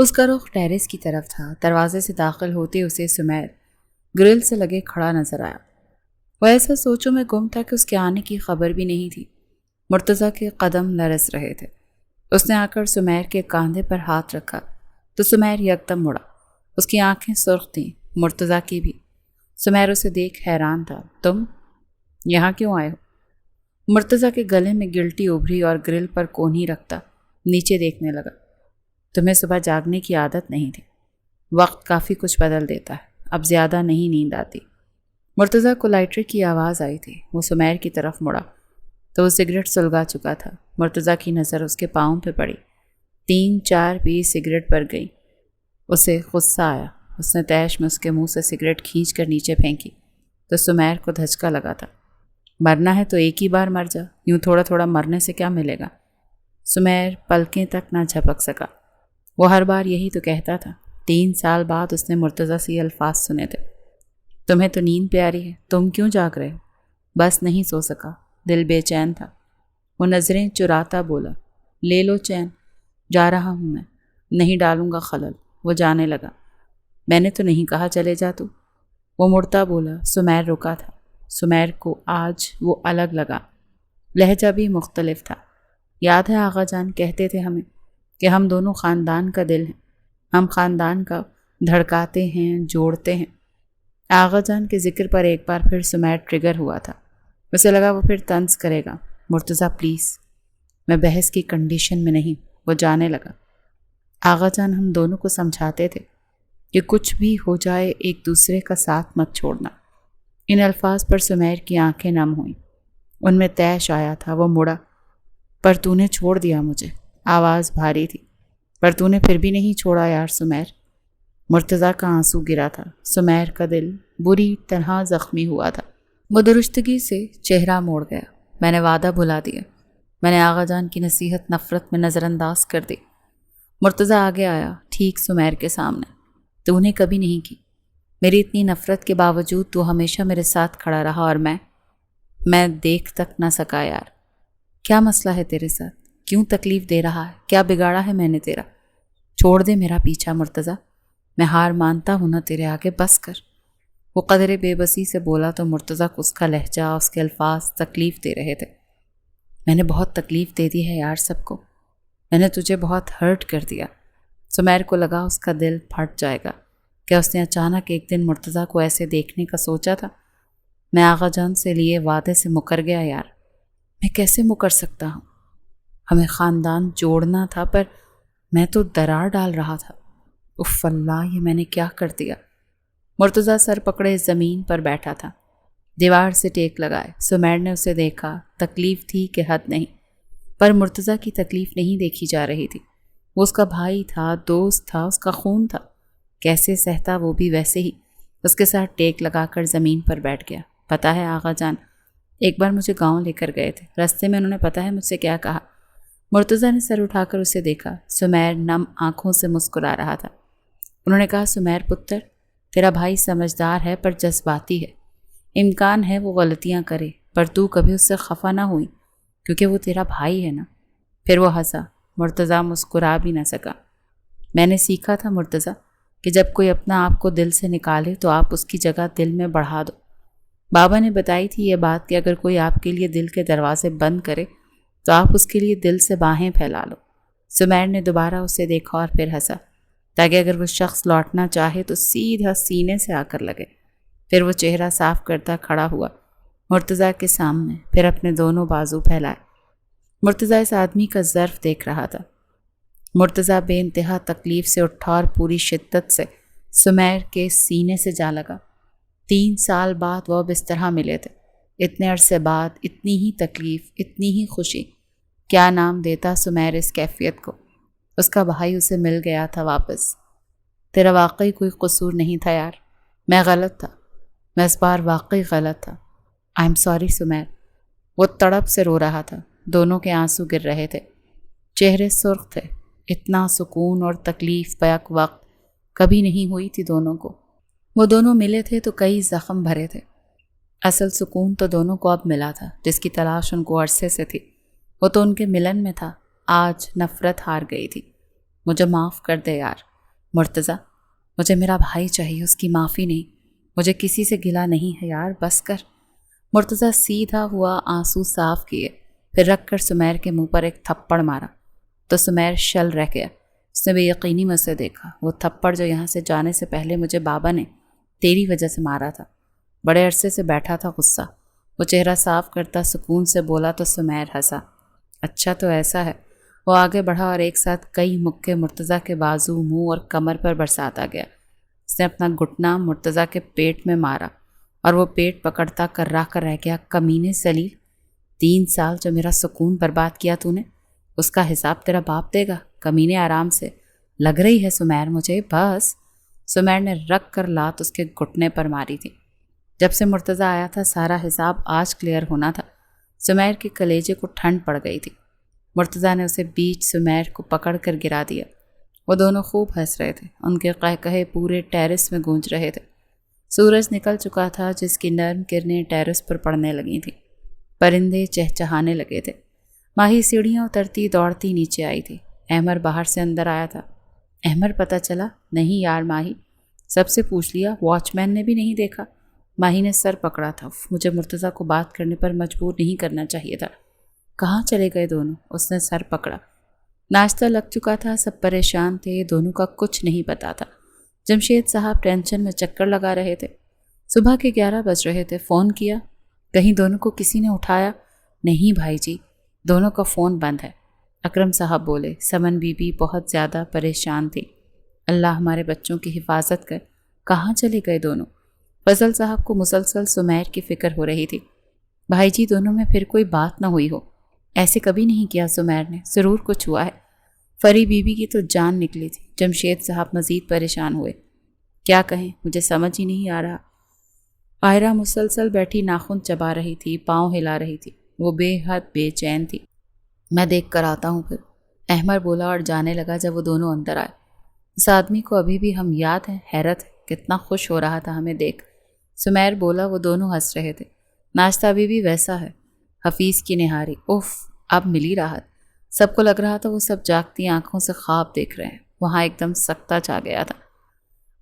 اس کا رخ ٹیرس کی طرف تھا۔ دروازے سے داخل ہوتے اسے سمیر گرل سے لگے کھڑا نظر آیا۔ وہ ایسا سوچوں میں گم تھا کہ اس کے آنے کی خبر بھی نہیں تھی۔ مرتضیٰ کے قدم لرز رہے تھے۔ اس نے آ کر سمیر کے کاندھے پر ہاتھ رکھا تو سمیر یکدم مڑا۔ اس کی آنکھیں سرخ تھیں، مرتضیٰ کی بھی۔ سمیر اسے دیکھ حیران تھا۔ تم یہاں کیوں آئے ہو؟ مرتضیٰ کے گلے میں گلٹی ابھری اور گرل پر کونہی رکھتا نیچے دیکھنے لگا۔ تمہیں صبح جاگنے کی عادت نہیں تھی۔ وقت کافی کچھ بدل دیتا ہے، اب زیادہ نہیں نیند آتی۔ مرتضیٰ کو لائٹر کی آواز آئی تھی۔ وہ سمیر کی طرف مڑا تو وہ سگریٹ سلگا چکا تھا۔ مرتضیٰ کی نظر اس کے پاؤں پہ پڑی۔ 3-4 پیس سگریٹ پر گئی۔ اسے غصہ آیا۔ اس نے تیش میں اس کے منہ سے سگریٹ کھینچ کر نیچے پھینکی تو سمیر کو دھچکا لگا تھا۔ مرنا ہے تو ایک ہی بار مر جا، یوں تھوڑا تھوڑا مرنے سے کیا ملے گا؟ سمیر پلکیں تک نہ جھپک سکا۔ وہ ہر بار یہی تو کہتا تھا۔ 3 سال بعد اس نے مرتضیٰ سے یہ الفاظ سنے تھے۔ تمہیں تو نیند پیاری ہے، تم کیوں جاگ رہے ہو؟ بس نہیں سو سکا، دل بے چین تھا۔ وہ نظریں چراتا بولا، لے لو چین، جا رہا ہوں میں، نہیں ڈالوں گا خلل۔ وہ جانے لگا۔ میں نے تو نہیں کہا چلے جا تو۔ وہ مڑتا بولا۔ سمیر رکا تھا۔ سمیر کو آج وہ الگ لگا، لہجہ بھی مختلف تھا۔ یاد ہے آغا جان کہتے تھے ہمیں کہ ہم دونوں خاندان کا دل ہیں، ہم خاندان کا دھڑکاتے ہیں، جوڑتے ہیں۔ آغا جان کے ذکر پر ایک بار پھر سمیر ٹریگر ہوا تھا۔ اسے لگا وہ پھر طنز کرے گا۔ مرتضیٰ پلیز، میں بحث کی کنڈیشن میں نہیں۔ وہ جانے لگا۔ آغا جان ہم دونوں کو سمجھاتے تھے کہ کچھ بھی ہو جائے ایک دوسرے کا ساتھ مت چھوڑنا۔ ان الفاظ پر سمیر کی آنکھیں نم ہوئیں۔ ان میں طیش آیا تھا۔ وہ مڑا۔ پر تو نے چھوڑ دیا مجھے۔ آواز بھاری تھی۔ پر تو نے پھر بھی نہیں چھوڑا یار سمیر۔ مرتضیٰ کا آنسو گرا تھا۔ سمیر کا دل بری طرح زخمی ہوا تھا۔ وہ درستگی سے چہرہ موڑ گیا۔ میں نے وعدہ بھلا دیا۔ میں نے آغا جان کی نصیحت نفرت میں نظر انداز کر دی۔ مرتضیٰ آگے آیا، ٹھیک سمیر کے سامنے۔ تو نے کبھی نہیں کی۔ میری اتنی نفرت کے باوجود تو ہمیشہ میرے ساتھ کھڑا رہا اور میں دیکھ تک نہ سکا یار۔ کیا مسئلہ ہے تیرے ساتھ؟ کیوں تکلیف دے رہا ہے؟ کیا بگاڑا ہے میں نے تیرا؟ چھوڑ دے میرا پیچھا مرتضیٰ، میں ہار مانتا ہوں نا تیرے آگے، بس کر۔ وہ قدرے بے بسی سے بولا تو مرتضیٰ کو اس کا لہجہ، اس کے الفاظ تکلیف دے رہے تھے۔ میں نے بہت تکلیف دے دی ہے یار سب کو، میں نے تجھے بہت ہرٹ کر دیا۔ سمیر کو لگا اس کا دل پھٹ جائے گا۔ کیا اس نے اچانک ایک دن مرتضیٰ کو ایسے دیکھنے کا سوچا تھا؟ میں آغا جان سے لیے وعدے سے مکر گیا یار۔ میں کیسے مکر سکتا ہوں؟ ہمیں خاندان جوڑنا تھا پر میں تو درار ڈال رہا تھا۔ اف اللہ، یہ میں نے کیا کر دیا؟ مرتضیٰ سر پکڑے زمین پر بیٹھا تھا، دیوار سے ٹیک لگائے۔ سمیر نے اسے دیکھا۔ تکلیف تھی کہ حد نہیں، پر مرتضیٰ کی تکلیف نہیں دیکھی جا رہی تھی۔ وہ اس کا بھائی تھا، دوست تھا، اس کا خون تھا۔ کیسے سہتا وہ بھی ویسے ہی۔ اس کے ساتھ ٹیک لگا کر زمین پر بیٹھ گیا۔ پتہ ہے آغا جان ایک بار مجھے گاؤں لے کر گئے تھے، راستے میں انہوں نے پتہ ہے مجھ سے کیا کہا؟ مرتضیٰ نے سر اٹھا کر اسے دیکھا۔ سمیر نم آنکھوں سے مسکرا رہا تھا۔ انہوں نے کہا، سمیر پتر، تیرا بھائی سمجھدار ہے پر جذباتی ہے۔ امکان ہے وہ غلطیاں کرے، پر تو کبھی اس سے خفا نہ ہوئی کیونکہ وہ تیرا بھائی ہے نا۔ پھر وہ ہنسا۔ مرتضیٰ مسکرا بھی نہ سکا۔ میں نے سیکھا تھا مرتضیٰ کہ جب کوئی اپنا آپ کو دل سے نکالے تو آپ اس کی جگہ دل میں بڑھا دو۔ بابا نے بتائی تھی یہ بات کہ اگر کوئی آپ کے لیے دل کے دروازے بند کرے تو آپ اس کے لیے دل سے باہیں پھیلا لو۔ سمیر نے دوبارہ اسے دیکھا اور پھر ہنسا، تاکہ اگر وہ شخص لوٹنا چاہے تو سیدھا سینے سے آ کر لگے۔ پھر وہ چہرہ صاف کرتا کھڑا ہوا مرتضیٰ کے سامنے، پھر اپنے دونوں بازو پھیلائے۔ مرتضیٰ اس آدمی کا ظرف دیکھ رہا تھا۔ مرتضیٰ بے انتہا تکلیف سے اٹھا اور پوری شدت سے سمیر کے سینے سے جا لگا۔ 3 سال بعد وہ اب اس طرح ملے تھے، اتنے عرصے بعد، اتنی ہی تکلیف، اتنی ہی خوشی۔ کیا نام دیتا سمیر اس کیفیت کو؟ اس کا بھائی اسے مل گیا تھا واپس۔ تیرا واقعی کوئی قصور نہیں تھا یار، میں غلط تھا، میں اس بار واقعی غلط تھا۔ I am sorry Sameer. وہ تڑپ سے رو رہا تھا، دونوں کے آنسو گر رہے تھے، چہرے سرخ تھے۔ اتنا سکون اور تکلیف بیک وقت کبھی نہیں ہوئی تھی دونوں کو۔ وہ دونوں ملے تھے تو کئی زخم بھرے تھے۔ اصل سکون تو دونوں کو اب ملا تھا، جس کی تلاش ان کو عرصے سے تھی۔ وہ تو ان کے ملن میں تھا۔ آج نفرت ہار گئی تھی۔ مجھے معاف کر دے یار، مرتضیٰ، مجھے میرا بھائی چاہیے، اس کی معافی نہیں، مجھے کسی سے گلا نہیں ہے یار، بس کر۔ مرتضیٰ سیدھا ہوا، آنسو صاف کیے، پھر رکھ کر سمیر کے منہ پر ایک تھپڑ مارا تو سمیر شل رہ گیا۔ اس نے بے یقینی مجھ سے دیکھا، وہ تھپڑ جو یہاں سے جانے سے پہلے مجھے بابا نے تیری وجہ سے مارا تھا۔ بڑے عرصے سے بیٹھا تھا غصہ، وہ چہرہ صاف کرتا سکون سے بولا تو سمیر ہنسا۔ اچھا تو ایسا ہے۔ وہ آگے بڑھا اور ایک ساتھ کئی مکے مرتضیٰ کے بازو، منہ اور کمر پر برساتا گیا۔ اس نے اپنا گھٹنا مرتضیٰ کے پیٹ میں مارا اور وہ پیٹ پکڑتا کرا کر رہ گیا۔ کمینے ذلیل، 3 سال جو میرا سکون برباد کیا تو نے، اس کا حساب تیرا باپ دے گا۔ کمینے آرام سے، لگ رہی ہے سمیر مجھے، بس۔ سمیر نے رکھ کر لات اس کے گھٹنے پر ماری تھی۔ جب سے مرتضیٰ آیا تھا سارا حساب آج کلیئر ہونا تھا۔ سمیر کے کلیجے کو ٹھنڈ پڑ گئی تھی۔ مرتضیٰ نے اسے بیچ سمیر کو پکڑ کر گرا دیا۔ وہ دونوں خوب ہنس رہے تھے، ان کے قہقہے پورے ٹیرس میں گونج رہے تھے۔ سورج نکل چکا تھا جس کی نرم کرنیں ٹیرس پر پڑنے لگی تھیں۔ پرندے چہچہانے لگے تھے۔ ماہی سیڑھیاں اترتی دوڑتی نیچے آئی تھی۔ احمر باہر سے اندر آیا تھا۔ احمر پتہ چلا؟ نہیں یار ماہی، سب سے پوچھ لیا، واچ مین نے بھی نہیں دیکھا۔ ماہی نے سر پکڑا تھا۔ مجھے مرتضیٰ کو بات کرنے پر مجبور نہیں کرنا چاہیے تھا۔ کہاں چلے گئے دونوں؟ اس نے سر پکڑا۔ ناشتہ لگ چکا تھا، سب پریشان تھے، دونوں کا کچھ نہیں پتا تھا۔ جمشید صاحب ٹینشن میں چکر لگا رہے تھے۔ صبح کے 11 بج رہے تھے۔ فون کیا، کہیں دونوں کو کسی نے اٹھایا؟ نہیں بھائی جی، دونوں کا فون بند ہے۔ اکرم صاحب بولے۔ سمن بی بی بہت زیادہ پریشان تھی۔ اللہ ہمارے بچوں کی حفاظت کر، کہاں چلے گئے دونوں؟ فضل صاحب کو مسلسل سمیر کی فکر ہو رہی تھی۔ بھائی جی دونوں میں پھر کوئی بات نہ ہوئی ہو؟ ایسے کبھی نہیں کیا سمیر نے، ضرور کچھ ہوا ہے۔ فری بی بی کی تو جان نکلی تھی۔ جمشید صاحب مزید پریشان ہوئے۔ کیا کہیں، مجھے سمجھ ہی نہیں آ رہا۔ آئرہ مسلسل بیٹھی ناخن چبا رہی تھی، پاؤں ہلا رہی تھی، وہ بے حد بے چین تھی۔ میں دیکھ کر آتا ہوں پھر، احمر بولا اور جانے لگا۔ جب وہ دونوں اندر آئے، اس آدمی کو ابھی بھی ہم یاد ہیں؟ حیرت ہے، کتنا خوش ہو رہا تھا ہمیں دیکھ۔ سمیر بولا۔ وہ دونوں ہنس رہے تھے۔ ناشتہ ابھی بھی ویسا ہے۔ حفیظ کی نہاری، اف، اب ملی راحت۔ سب کو لگ رہا تھا وہ سب جاگتی آنکھوں سے خواب دیکھ رہے ہیں۔ وہاں ایک دم سکتہ چھا گیا تھا۔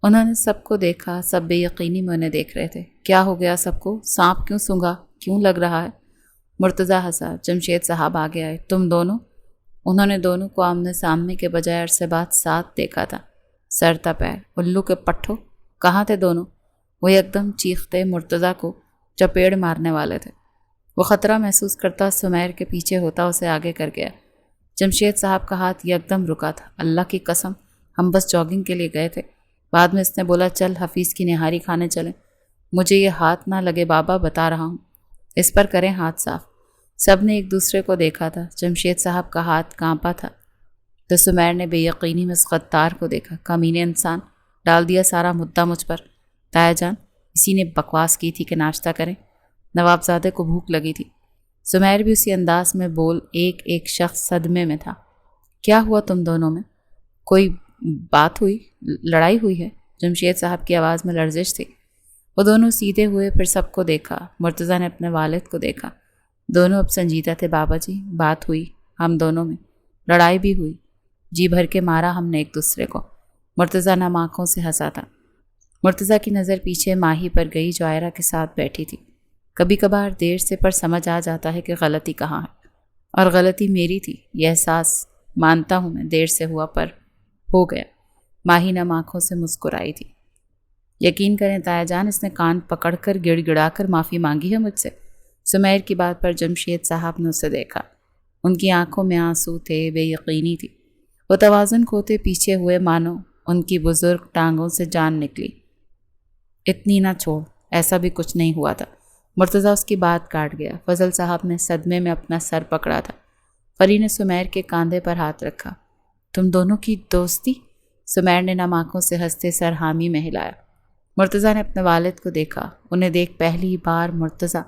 انہوں نے سب کو دیکھا، سب بے یقینی میں انہیں دیکھ رہے تھے۔ کیا ہو گیا سب کو؟ سانپ کیوں سونگھا؟ کیوں لگ رہا ہے؟ مرتضیٰ ہنسا۔ جمشید صاحب آگے آئے۔ تم دونوں؟ انہوں نے دونوں کو آمنے سامنے کے بجائے عرصے بعد ساتھ دیکھا تھا۔ سر تا پیر، الو کے پٹھوں، کہاں تھے دونوں؟ وہ ایک دم چیختے مرتضیٰ کو چپیڑ مارنے والے تھے۔ وہ خطرہ محسوس کرتا سمیر کے پیچھے ہوتا اسے آگے کر گیا۔ جمشید صاحب کا ہاتھ یکدم رکا تھا۔ اللہ کی قسم، ہم بس جاگنگ کے لیے گئے تھے۔ بعد میں اس نے بولا چل حفیظ کی نہاری کھانے چلیں۔ مجھے یہ ہاتھ نہ لگے بابا، بتا رہا ہوں، اس پر کریں ہاتھ صاف۔ سب نے ایک دوسرے کو دیکھا تھا۔ جمشید صاحب کا ہاتھ کانپا تھا تو سمیر نے بے یقینی میں اس غدار کو دیکھا۔ کمینے انسان، ڈال دیا سارا مدعا مجھ پر۔ تایا جان، اسی نے بکواس کی تھی کہ ناشتہ کریں۔ نوابزادے کو بھوک لگی تھی۔ سمیر بھی اسی انداز میں بول۔ ایک ایک شخص صدمے میں تھا۔ کیا ہوا تم دونوں میں؟ کوئی بات ہوئی؟ لڑائی ہوئی ہے؟ جمشید صاحب کی آواز میں لرزش تھی۔ وہ دونوں سیدھے ہوئے، پھر سب کو دیکھا۔ مرتضیٰ نے اپنے والد کو دیکھا۔ دونوں اب سنجیدہ تھے۔ بابا جی، بات ہوئی ہم دونوں میں، لڑائی بھی ہوئی، جی بھر کے مارا ہم نے ایک دوسرے کو۔ مرتضیٰ نم آنکھوں سے ہنسا تھا۔ مرتضیٰ کی نظر پیچھے ماہی پر گئی جو آئرہ کے ساتھ بیٹھی تھی۔ کبھی کبھار دیر سے پر سمجھ آ جاتا ہے کہ غلطی کہاں ہے، اور غلطی میری تھی، یہ احساس مانتا ہوں میں، دیر سے ہوا پر ہو گیا۔ ماہی نم آنکھوں سے مسکرائی تھی۔ یقین کریں تایا جان، اس نے کان پکڑ کر گڑ گڑا کر معافی مانگی ہے مجھ سے۔ سمیر کی بات پر جمشید صاحب نے اسے دیکھا۔ ان کی آنکھوں میں آنسو تھے، بے یقینی تھی۔ وہ توازن کھوتے پیچھے ہوئے، مانو ان کی بزرگ ٹانگوں سے جان نکلی۔ اتنی نہ چھوڑ، ایسا بھی کچھ نہیں ہوا تھا۔ مرتضیٰ اس کی بات کاٹ گیا۔ فضل صاحب نے صدمے میں اپنا سر پکڑا تھا۔ فری نے سمیر کے کاندھے پر ہاتھ رکھا۔ تم دونوں کی دوستی؟ سمیر نے نم آنکھوں سے ہنستے سر حامی میں ہلایا۔ مرتضیٰ نے اپنے والد کو دیکھا۔ انہیں دیکھ پہلی بار مرتضیٰ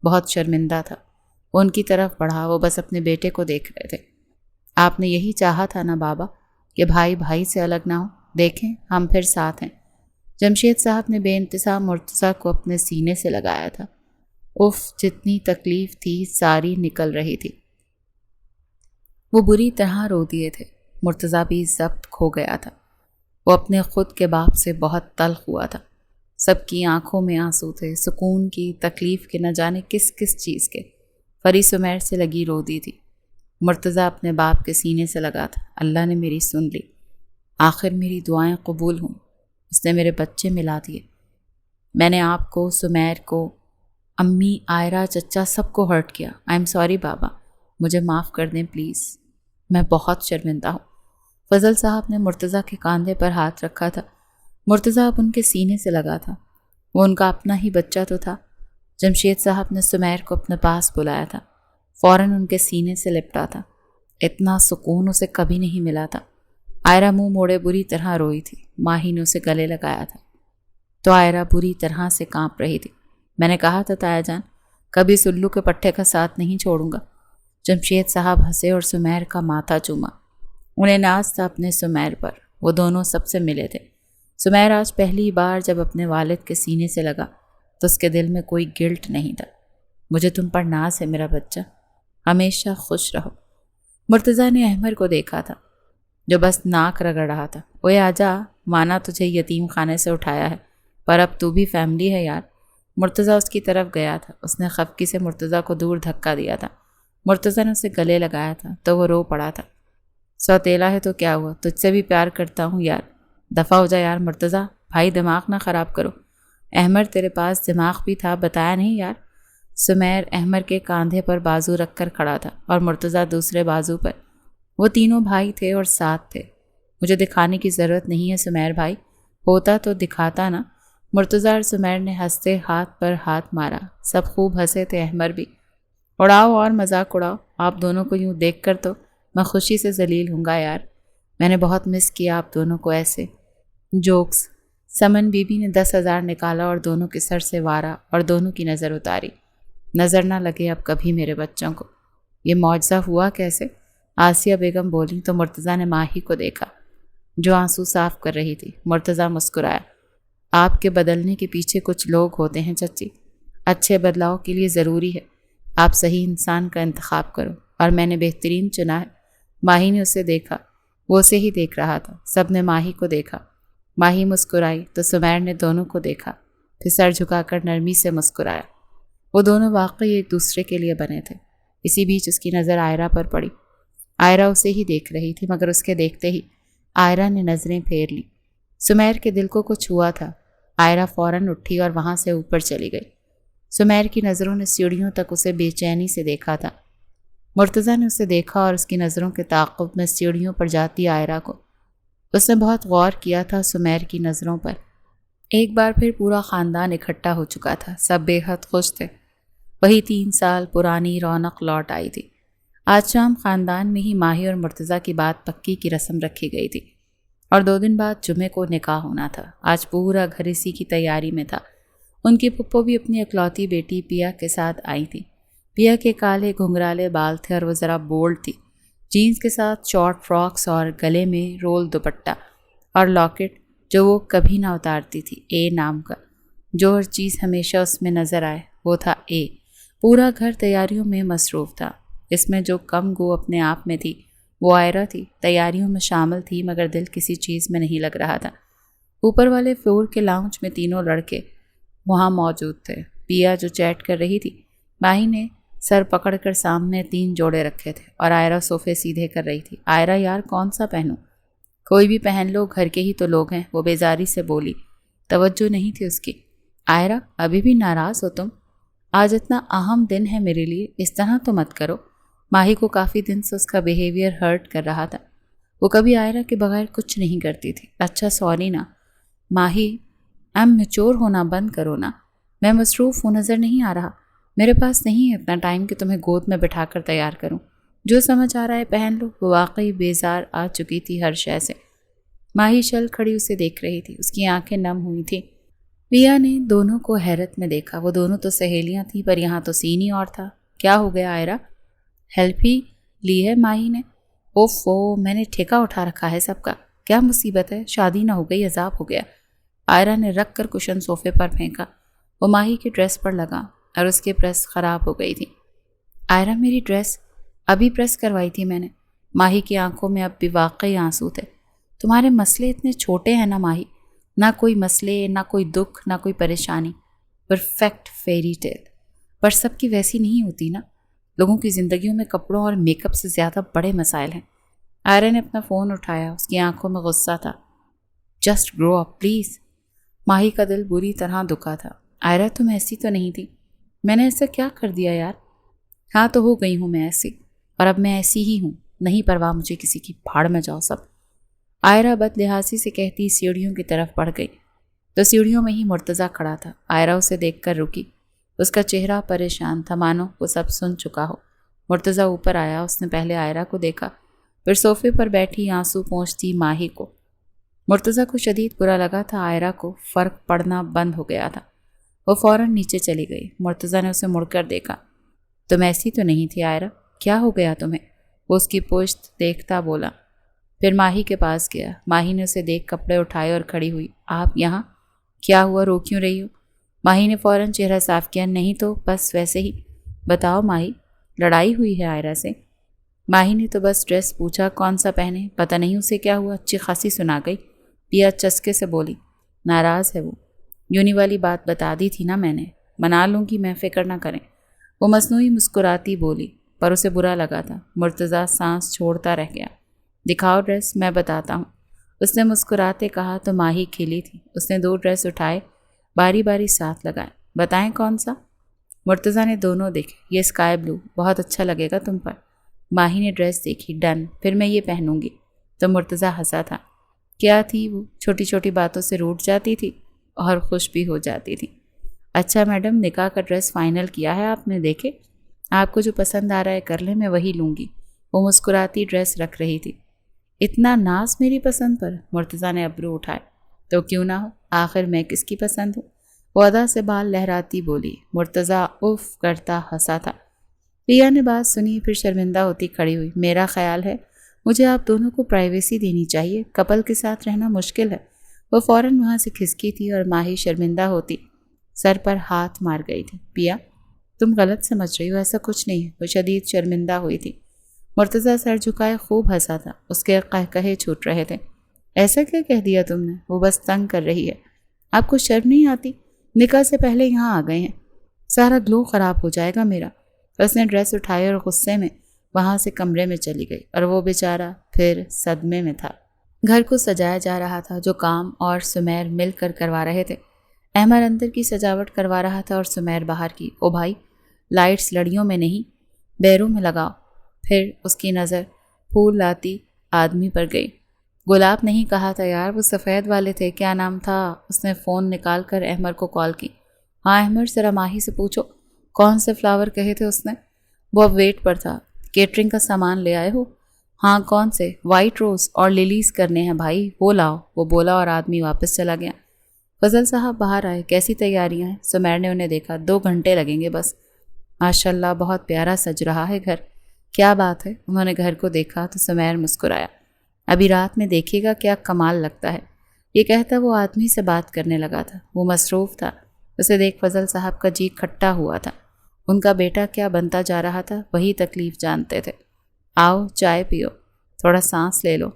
بہت شرمندہ تھا۔ وہ ان کی طرف بڑھا، وہ بس اپنے بیٹے کو دیکھ رہے تھے۔ آپ نے یہی چاہا تھا نا بابا، کہ بھائی بھائی سے الگ نہ ہو؟ دیکھیں ہم پھر ساتھ ہیں۔ جمشید صاحب نے بے انتہا مرتضیٰ کو اپنے سینے سے لگایا تھا۔ اف، جتنی تکلیف تھی ساری نکل رہی تھی۔ وہ بری طرح رو دیے تھے۔ مرتضیٰ بھی ضبط کھو گیا تھا۔ وہ اپنے خود کے باپ سے بہت تلخ ہوا تھا۔ سب کی آنکھوں میں آنسو تھے، سکون کی، تکلیف کے، نہ جانے کس کس چیز کے۔ پری سمیر سے لگی رو دی تھی۔ مرتضیٰ اپنے باپ کے سینے سے لگا تھا۔ اللہ نے میری سن لی، آخر میری دعائیں قبول ہوں، اس نے میرے بچے ملا دیے۔ میں نے آپ کو، سمیر کو، امی، آئرہ، چچا سب کو ہرٹ کیا۔ آئی ایم سوری بابا، مجھے معاف کر دیں پلیز، میں بہت شرمندہ ہوں۔ فضل صاحب نے مرتضیٰ کے کاندھے پر ہاتھ رکھا تھا۔ مرتضیٰ اب ان کے سینے سے لگا تھا، وہ ان کا اپنا ہی بچہ تو تھا۔ جمشید صاحب نے سمیر کو اپنے پاس بلایا تھا، فوراً ان کے سینے سے لپٹا تھا۔ اتنا سکون اسے کبھی نہیں ملا تھا۔ آئرہ منہ موڑے بری طرح روئی تھی۔ ماہی نے اسے گلے لگایا تھا تو آئرہ بری طرح سے کانپ رہی تھی۔ میں نے کہا تھا تایا جان، کبھی سلو کے پٹھے کا ساتھ نہیں چھوڑوں گا۔ جمشید صاحب ہنسے اور سمیر کا ماتھا چوما۔ انہیں ناز تھا اپنے سمیر پر، وہ دونوں سب سے ملے تھے۔ سمیر آج پہلی بار جب اپنے والد کے سینے سے لگا تو اس کے دل میں کوئی گلٹ نہیں تھا۔ مجھے تم پر ناز ہے میرا بچہ، ہمیشہ خوش رہو۔ مرتضیٰ نے احمر کو دیکھا تھا جو بس ناک رگڑ رہا تھا۔ اوے آجا، مانا تجھے یتیم خانے سے اٹھایا ہے، پر اب تو بھی فیملی ہے یار۔ مرتضیٰ اس کی طرف گیا تھا، اس نے خفگی سے مرتضیٰ کو دور دھکا دیا تھا۔ مرتضیٰ نے اسے گلے لگایا تھا تو وہ رو پڑا تھا۔ سوتیلا ہے تو کیا ہوا، تجھ سے بھی پیار کرتا ہوں یار، دفع ہو جا یار مرتضیٰ، بھائی دماغ نہ خراب کرو۔ احمر تیرے پاس دماغ بھی تھا، بتایا نہیں یار۔ سمیر احمر کے کاندھے پر بازو رکھ کر کھڑا تھا اور مرتضیٰ دوسرے بازو پر۔ وہ تینوں بھائی تھے اور ساتھ تھے۔ مجھے دکھانے کی ضرورت نہیں ہے سمیر بھائی، ہوتا تو دکھاتا نا۔ مرتضیٰ اور سمیر نے ہنستے ہاتھ پر ہاتھ مارا۔ سب خوب ہنسے تھے، احمر بھی۔ اڑاؤ اور مذاق اڑاؤ، آپ دونوں کو یوں دیکھ کر تو میں خوشی سے ذلیل ہوں گا یار۔ میں نے بہت مس کیا آپ دونوں کو ایسے۔ جوکس۔ سمن بی بی نے 10,000 نکالا اور دونوں کے سر سے وارا اور دونوں کی نظر اتاری۔ نظر نہ لگے اب کبھی میرے بچوں کو۔ یہ معجزہ ہوا کیسے؟ آسیہ بیگم بولی تو مرتضیٰ نے ماہی کو دیکھا جو آنسو صاف کر رہی تھی۔ مرتضیٰ مسکرایا۔ آپ کے بدلنے کے پیچھے کچھ لوگ ہوتے ہیں چچی، اچھے بدلاؤ کے لیے ضروری ہے آپ صحیح انسان کا انتخاب کرو، اور میں نے بہترین چنا ہے۔ ماہی نے اسے دیکھا، وہ اسے ہی دیکھ رہا تھا۔ سب نے ماہی کو دیکھا۔ ماہی مسکرائی تو سمیر نے دونوں کو دیکھا، پھر سر جھکا کر نرمی سے مسکرایا۔ وہ دونوں واقعی ایک دوسرے کے لیے بنے تھے۔ اسی بیچ اس کی نظر آئرہ پر پڑی۔ آئرہ اسے ہی دیکھ رہی تھی، مگر اس کے دیکھتے ہی آئرہ نے نظریں پھیر لی۔ سمیر کے دل کو کچھ ہوا تھا۔ آئرہ فوراً اٹھی اور وہاں سے اوپر چلی گئی۔ سمیر کی نظروں نے سیڑھیوں تک اسے بے چینی سے دیکھا تھا۔ مرتضیٰ نے اسے دیکھا اور اس کی نظروں کے تعاقب میں سیڑھیوں پر جاتی آئرہ کو۔ اس نے بہت غور کیا تھا سمیر کی نظروں پر۔ ایک بار پھر پورا خاندان اکٹھا ہو چکا تھا، سب بے حد خوش تھے۔ وہی 3 سال پرانی رونق لوٹ آئی تھی۔ آج شام خاندان میں ہی ماہی اور مرتضیٰ کی بات پکی کی رسم رکھی گئی تھی، اور 2 دن بعد جمعے کو نکاح ہونا تھا۔ آج پورا گھر اسی کی تیاری میں تھا۔ ان کی پھپھو بھی اپنی اکلوتی بیٹی پیا کے ساتھ آئی تھی۔ پیا کے کالے گھنگرالے بال تھے اور وہ ذرا بولڈ تھی۔ جینز کے ساتھ شارٹ فراکس اور گلے میں رول دوپٹہ اور لاکٹ جو وہ کبھی نہ اتارتی تھی، اے نام کا۔ جو ہر چیز ہمیشہ اس میں نظر آئے وہ تھا اے۔ پورا گھر تیاریوں میں مصروف تھا۔ اس میں جو کم گو اپنے آپ میں تھی وہ آئرہ تھی، تیاریوں میں شامل تھی مگر دل کسی چیز میں نہیں لگ رہا تھا۔ اوپر والے فلور کے لاؤنج میں تینوں لڑکے وہاں موجود تھے۔ پیا جو چیٹ کر رہی تھی، ماہی نے سر پکڑ کر سامنے 3 جوڑے رکھے تھے اور آئرہ صوفے سیدھے کر رہی تھی۔ آئرہ یار کون سا پہنوں؟ کوئی بھی پہن لو، گھر کے ہی تو لوگ ہیں، وہ بیزاری سے بولی۔ توجہ نہیں تھی اس کی۔ آئرہ ابھی بھی ناراض ہو تم؟ آج اتنا اہم دن ہے میرے لیے، اس طرح تو مت کرو۔ ماہی کو کافی دن سے اس کا بیہیویئر ہرٹ کر رہا تھا۔ وہ کبھی آئرہ کے بغیر کچھ نہیں کرتی تھی۔ اچھا سوری نا ماہی، میچور ہونا بند کرو نا۔ میں مصروف ہوں، نظر نہیں آ رہا؟ میرے پاس نہیں ہے اتنا ٹائم کہ تمہیں گود میں بٹھا کر تیار کروں۔ جو سمجھ آ رہا ہے پہن لو۔ وہ واقعی بیزار آ چکی تھی ہر شے سے۔ ماہی شل کھڑی اسے دیکھ رہی تھی، اس کی آنکھیں نم ہوئی تھیں۔ پیا نے دونوں کو حیرت میں دیکھا۔ وہ دونوں تو سہیلیاں تھیں پر یہاں تو سین ہی اور تھا۔ کیا ہو گیا آئرہ؟ ہیلپ ہی لی ہے ماہی نے۔ اوفو، میں نے ٹھیکہ اٹھا رکھا ہے سب کا۔ کیا مصیبت ہے؟ شادی نہ ہو گئی، عذاب ہو گیا۔ آئرہ نے رکھ کر کشن صوفے پر پھینکا۔ وہ ماہی کی ڈریس پر لگا اور اس کی پریس خراب ہو گئی تھی۔ آئرہ میری ڈریس ابھی پریس کروائی تھی میں نے۔ ماہی کی آنکھوں میں اب بھی واقعی آنسو تھے۔ تمہارے مسئلے اتنے چھوٹے ہیں نا ماہی، نہ کوئی مسئلے، نہ کوئی دکھ، نہ کوئی پریشانی، پرفیکٹ فیری ٹیل۔ پر سب کی ویسی نہیں ہوتی نا، لوگوں کی زندگیوں میں کپڑوں اور میک اپ سے زیادہ بڑے مسائل ہیں۔ آئرا نے اپنا فون اٹھایا، اس کی آنکھوں میں غصہ تھا۔ Just grow up please. ماہی کا دل بری طرح دکھا تھا۔ آئرا تم ایسی تو نہیں تھی۔ میں نے ایسا کیا کر دیا یار؟ ہاں تو ہو گئی ہوں میں ایسی، اور اب میں ایسی ہی ہوں، نہیں پرواہ مجھے کسی کی، بھاڑ میں جاؤ سب۔ آئرا بد لحاظی سے کہتی سیڑھیوں کی طرف بڑھ گئی تو سیڑھیوں میں ہی مرتضیٰ کھڑا تھا۔ آئرا اسے دیکھ کر رکی، اس کا چہرہ پریشان تھا، مانو وہ سب سن چکا ہو۔ مرتضیٰ اوپر آیا، اس نے پہلے آئرا کو دیکھا، پھر صوفے پر بیٹھی آنسو پونچھتی ماہی کو۔ مرتضیٰ کو شدید برا لگا تھا، آئرا کو فرق پڑنا بند ہو گیا تھا۔ وہ فوراً نیچے چلی گئی۔ مرتضیٰ نے اسے مڑ کر دیکھا۔ تم ایسی تو نہیں تھی آئرا، کیا ہو گیا تمہیں؟ وہ اس کی پشت دیکھتا بولا، پھر ماہی کے پاس گیا۔ ماہی نے اسے دیکھ کپڑے اٹھائے اور کھڑی ہوئی۔ آپ یہاں؟ کیا ہوا، رو کیوں رہی ہو؟ ماہی نے فوراً چہرہ صاف کیا۔ نہیں تو بس ویسے ہی۔ بتاؤ ماہی، لڑائی ہوئی ہے آئرا سے؟ ماہی نے تو بس ڈریس پوچھا کون سا پہنے، پتہ نہیں اسے کیا ہوا، اچھی خاصی سنا گئی۔ پیا چسکے سے بولی، ناراض ہے وہ، یونی والی بات بتا دی تھی نا میں نے، منا لوں گی میں، فکر نہ کریں۔ وہ مصنوعی مسکراتی بولی، پر اسے برا لگا تھا۔ مرتضیٰ سانس چھوڑتا رہ گیا۔ دکھاؤ ڈریس، میں بتاتا ہوں، اس نے مسکراتے کہا تو ماہی کھلی تھی۔ اس نے 2 ڈریس اٹھائے، باری باری ساتھ لگائے۔ بتائیں کون سا؟ مرتضیٰ نے دونوں دیکھے۔ یہ اسکائی بلو، بہت اچھا لگے گا تم پر۔ ماہی نے ڈریس دیکھی، ڈن، پھر میں یہ پہنوں گی۔ تو مرتضیٰ ہنسا تھا۔ کیا تھی وہ، چھوٹی چھوٹی باتوں سے روٹھ جاتی تھی اور خوش بھی ہو جاتی تھی۔ اچھا میڈم، نکاح کا ڈریس فائنل کیا ہے آپ نے؟ دیکھے، آپ کو جو پسند آ رہا ہے کر لیں، میں وہی لوں گی۔ وہ مسکراتی ڈریس رکھ رہی تھی۔ اتنا ناز میری پسند پر؟ مرتضیٰ نے ابرو اٹھائے۔ تو کیوں نہ ہو، آخر میں کس کی پسند ہوں؟ وہ ادا سے بال لہراتی بولی۔ مرتضیٰ اف کرتا ہنسا تھا۔ پیا نے بات سنی، پھر شرمندہ ہوتی کھڑی ہوئی۔ میرا خیال ہے مجھے آپ دونوں کو پرائیویسی دینی چاہیے، کپل کے ساتھ رہنا مشکل ہے۔ وہ فوراً وہاں سے کھسکی تھی اور ماہی شرمندہ ہوتی سر پر ہاتھ مار گئی تھی۔ پیا تم غلط سمجھ رہی ہو، ایسا کچھ نہیں ہے۔ وہ شدید شرمندہ ہوئی تھی۔ مرتضیٰ سر جھکائے خوب ہنسا تھا، اس کے قہقہے چھوٹ رہے تھے۔ ایسا کیا کہہ دیا تم نے؟ وہ بس تنگ کر رہی ہے۔ آپ کو شرم نہیں آتی؟ نکاح سے پہلے یہاں آ گئے ہیں، سارا گلو خراب ہو جائے گا میرا۔ اس نے ڈریس اٹھائی اور غصے میں وہاں سے کمرے میں چلی گئی، اور وہ بیچارہ پھر صدمے میں تھا۔ گھر کو سجایا جا رہا تھا، جو کام اور سمیر مل کر کروا رہے تھے۔ احمد اندر کی سجاوٹ کروا رہا تھا اور سمیر باہر کی۔ او بھائی، لائٹس لڑیوں میں نہیں، بیروں میں لگاؤ۔ پھر اس کی نظر پھول لاتی آدمی پر گئی۔ گلاب نہیں کہا تھا یار، وہ سفید والے تھے، کیا نام تھا؟ اس نے فون نکال کر احمد کو کال کی۔ ہاں احمد، ذرا ماہی سے پوچھو کون سے فلاور کہے تھے اس نے؟ وہ اب ویٹ پر تھا۔ کیٹرنگ کا سامان لے آئے ہو؟ ہاں کون سے؟ وائٹ روز اور لیلیز کرنے ہیں بھائی، وہ لاؤ، وہ بولا اور آدمی واپس چلا گیا۔ فضل صاحب باہر آئے، کیسی تیاریاں ہیں؟ سمیر نے انہیں دیکھا۔ 2 گھنٹے لگیں گے بس۔ ماشاءاللہ بہت پیارا سج رہا ہے گھر۔ کیا بات ہے؟ انہوں نے گھر کو دیکھا تو سمیر مسکرایا۔ ابھی رات میں دیکھے گا کیا کمال لگتا ہے۔ یہ کہتا وہ آدمی سے بات کرنے لگا تھا، وہ مصروف تھا۔ اسے دیکھ فضل صاحب کا جی کھٹا ہوا تھا۔ ان کا بیٹا کیا بنتا جا رہا تھا وہی تکلیف جانتے تھے۔ آؤ چائے پیو، تھوڑا سانس لے لو۔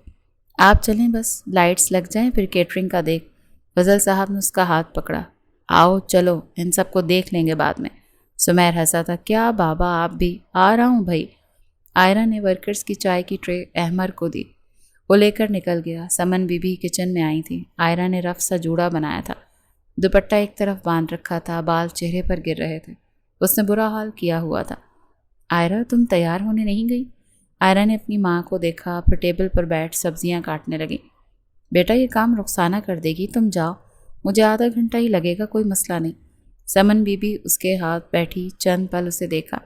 آپ چلیں بس، لائٹس لگ جائیں پھر کیٹرنگ کا دیکھ۔ فضل صاحب نے اس کا ہاتھ پکڑا۔ آؤ چلو، ان سب کو دیکھ لیں گے بعد میں۔ سمیر ہنسا تھا۔ کیا بابا آپ بھی؟ آ رہا ہوں بھائی۔ آئرا نے ورکرز کی چائے کی ٹرے احمد کو دی، وہ لے کر نکل گیا۔ سمن بی بی کچن میں آئی تھی۔ آئرا نے رف سا جوڑا بنایا تھا، دوپٹہ ایک طرف باندھ رکھا تھا، بال چہرے پر گر رہے تھے۔ اس نے برا حال کیا ہوا تھا۔ آئرا تم تیار ہونے نہیں گئی؟ آئرا نے اپنی ماں کو دیکھا، پھر ٹیبل پر بیٹھ سبزیاں کاٹنے لگی۔ بیٹا یہ کام رخسانہ کر دے گی، تم جاؤ، مجھے آدھا گھنٹہ ہی لگے گا، کوئی مسئلہ نہیں۔ سمن بی بی اس کے ہاتھ بیٹھی، چند پل اسے دیکھا،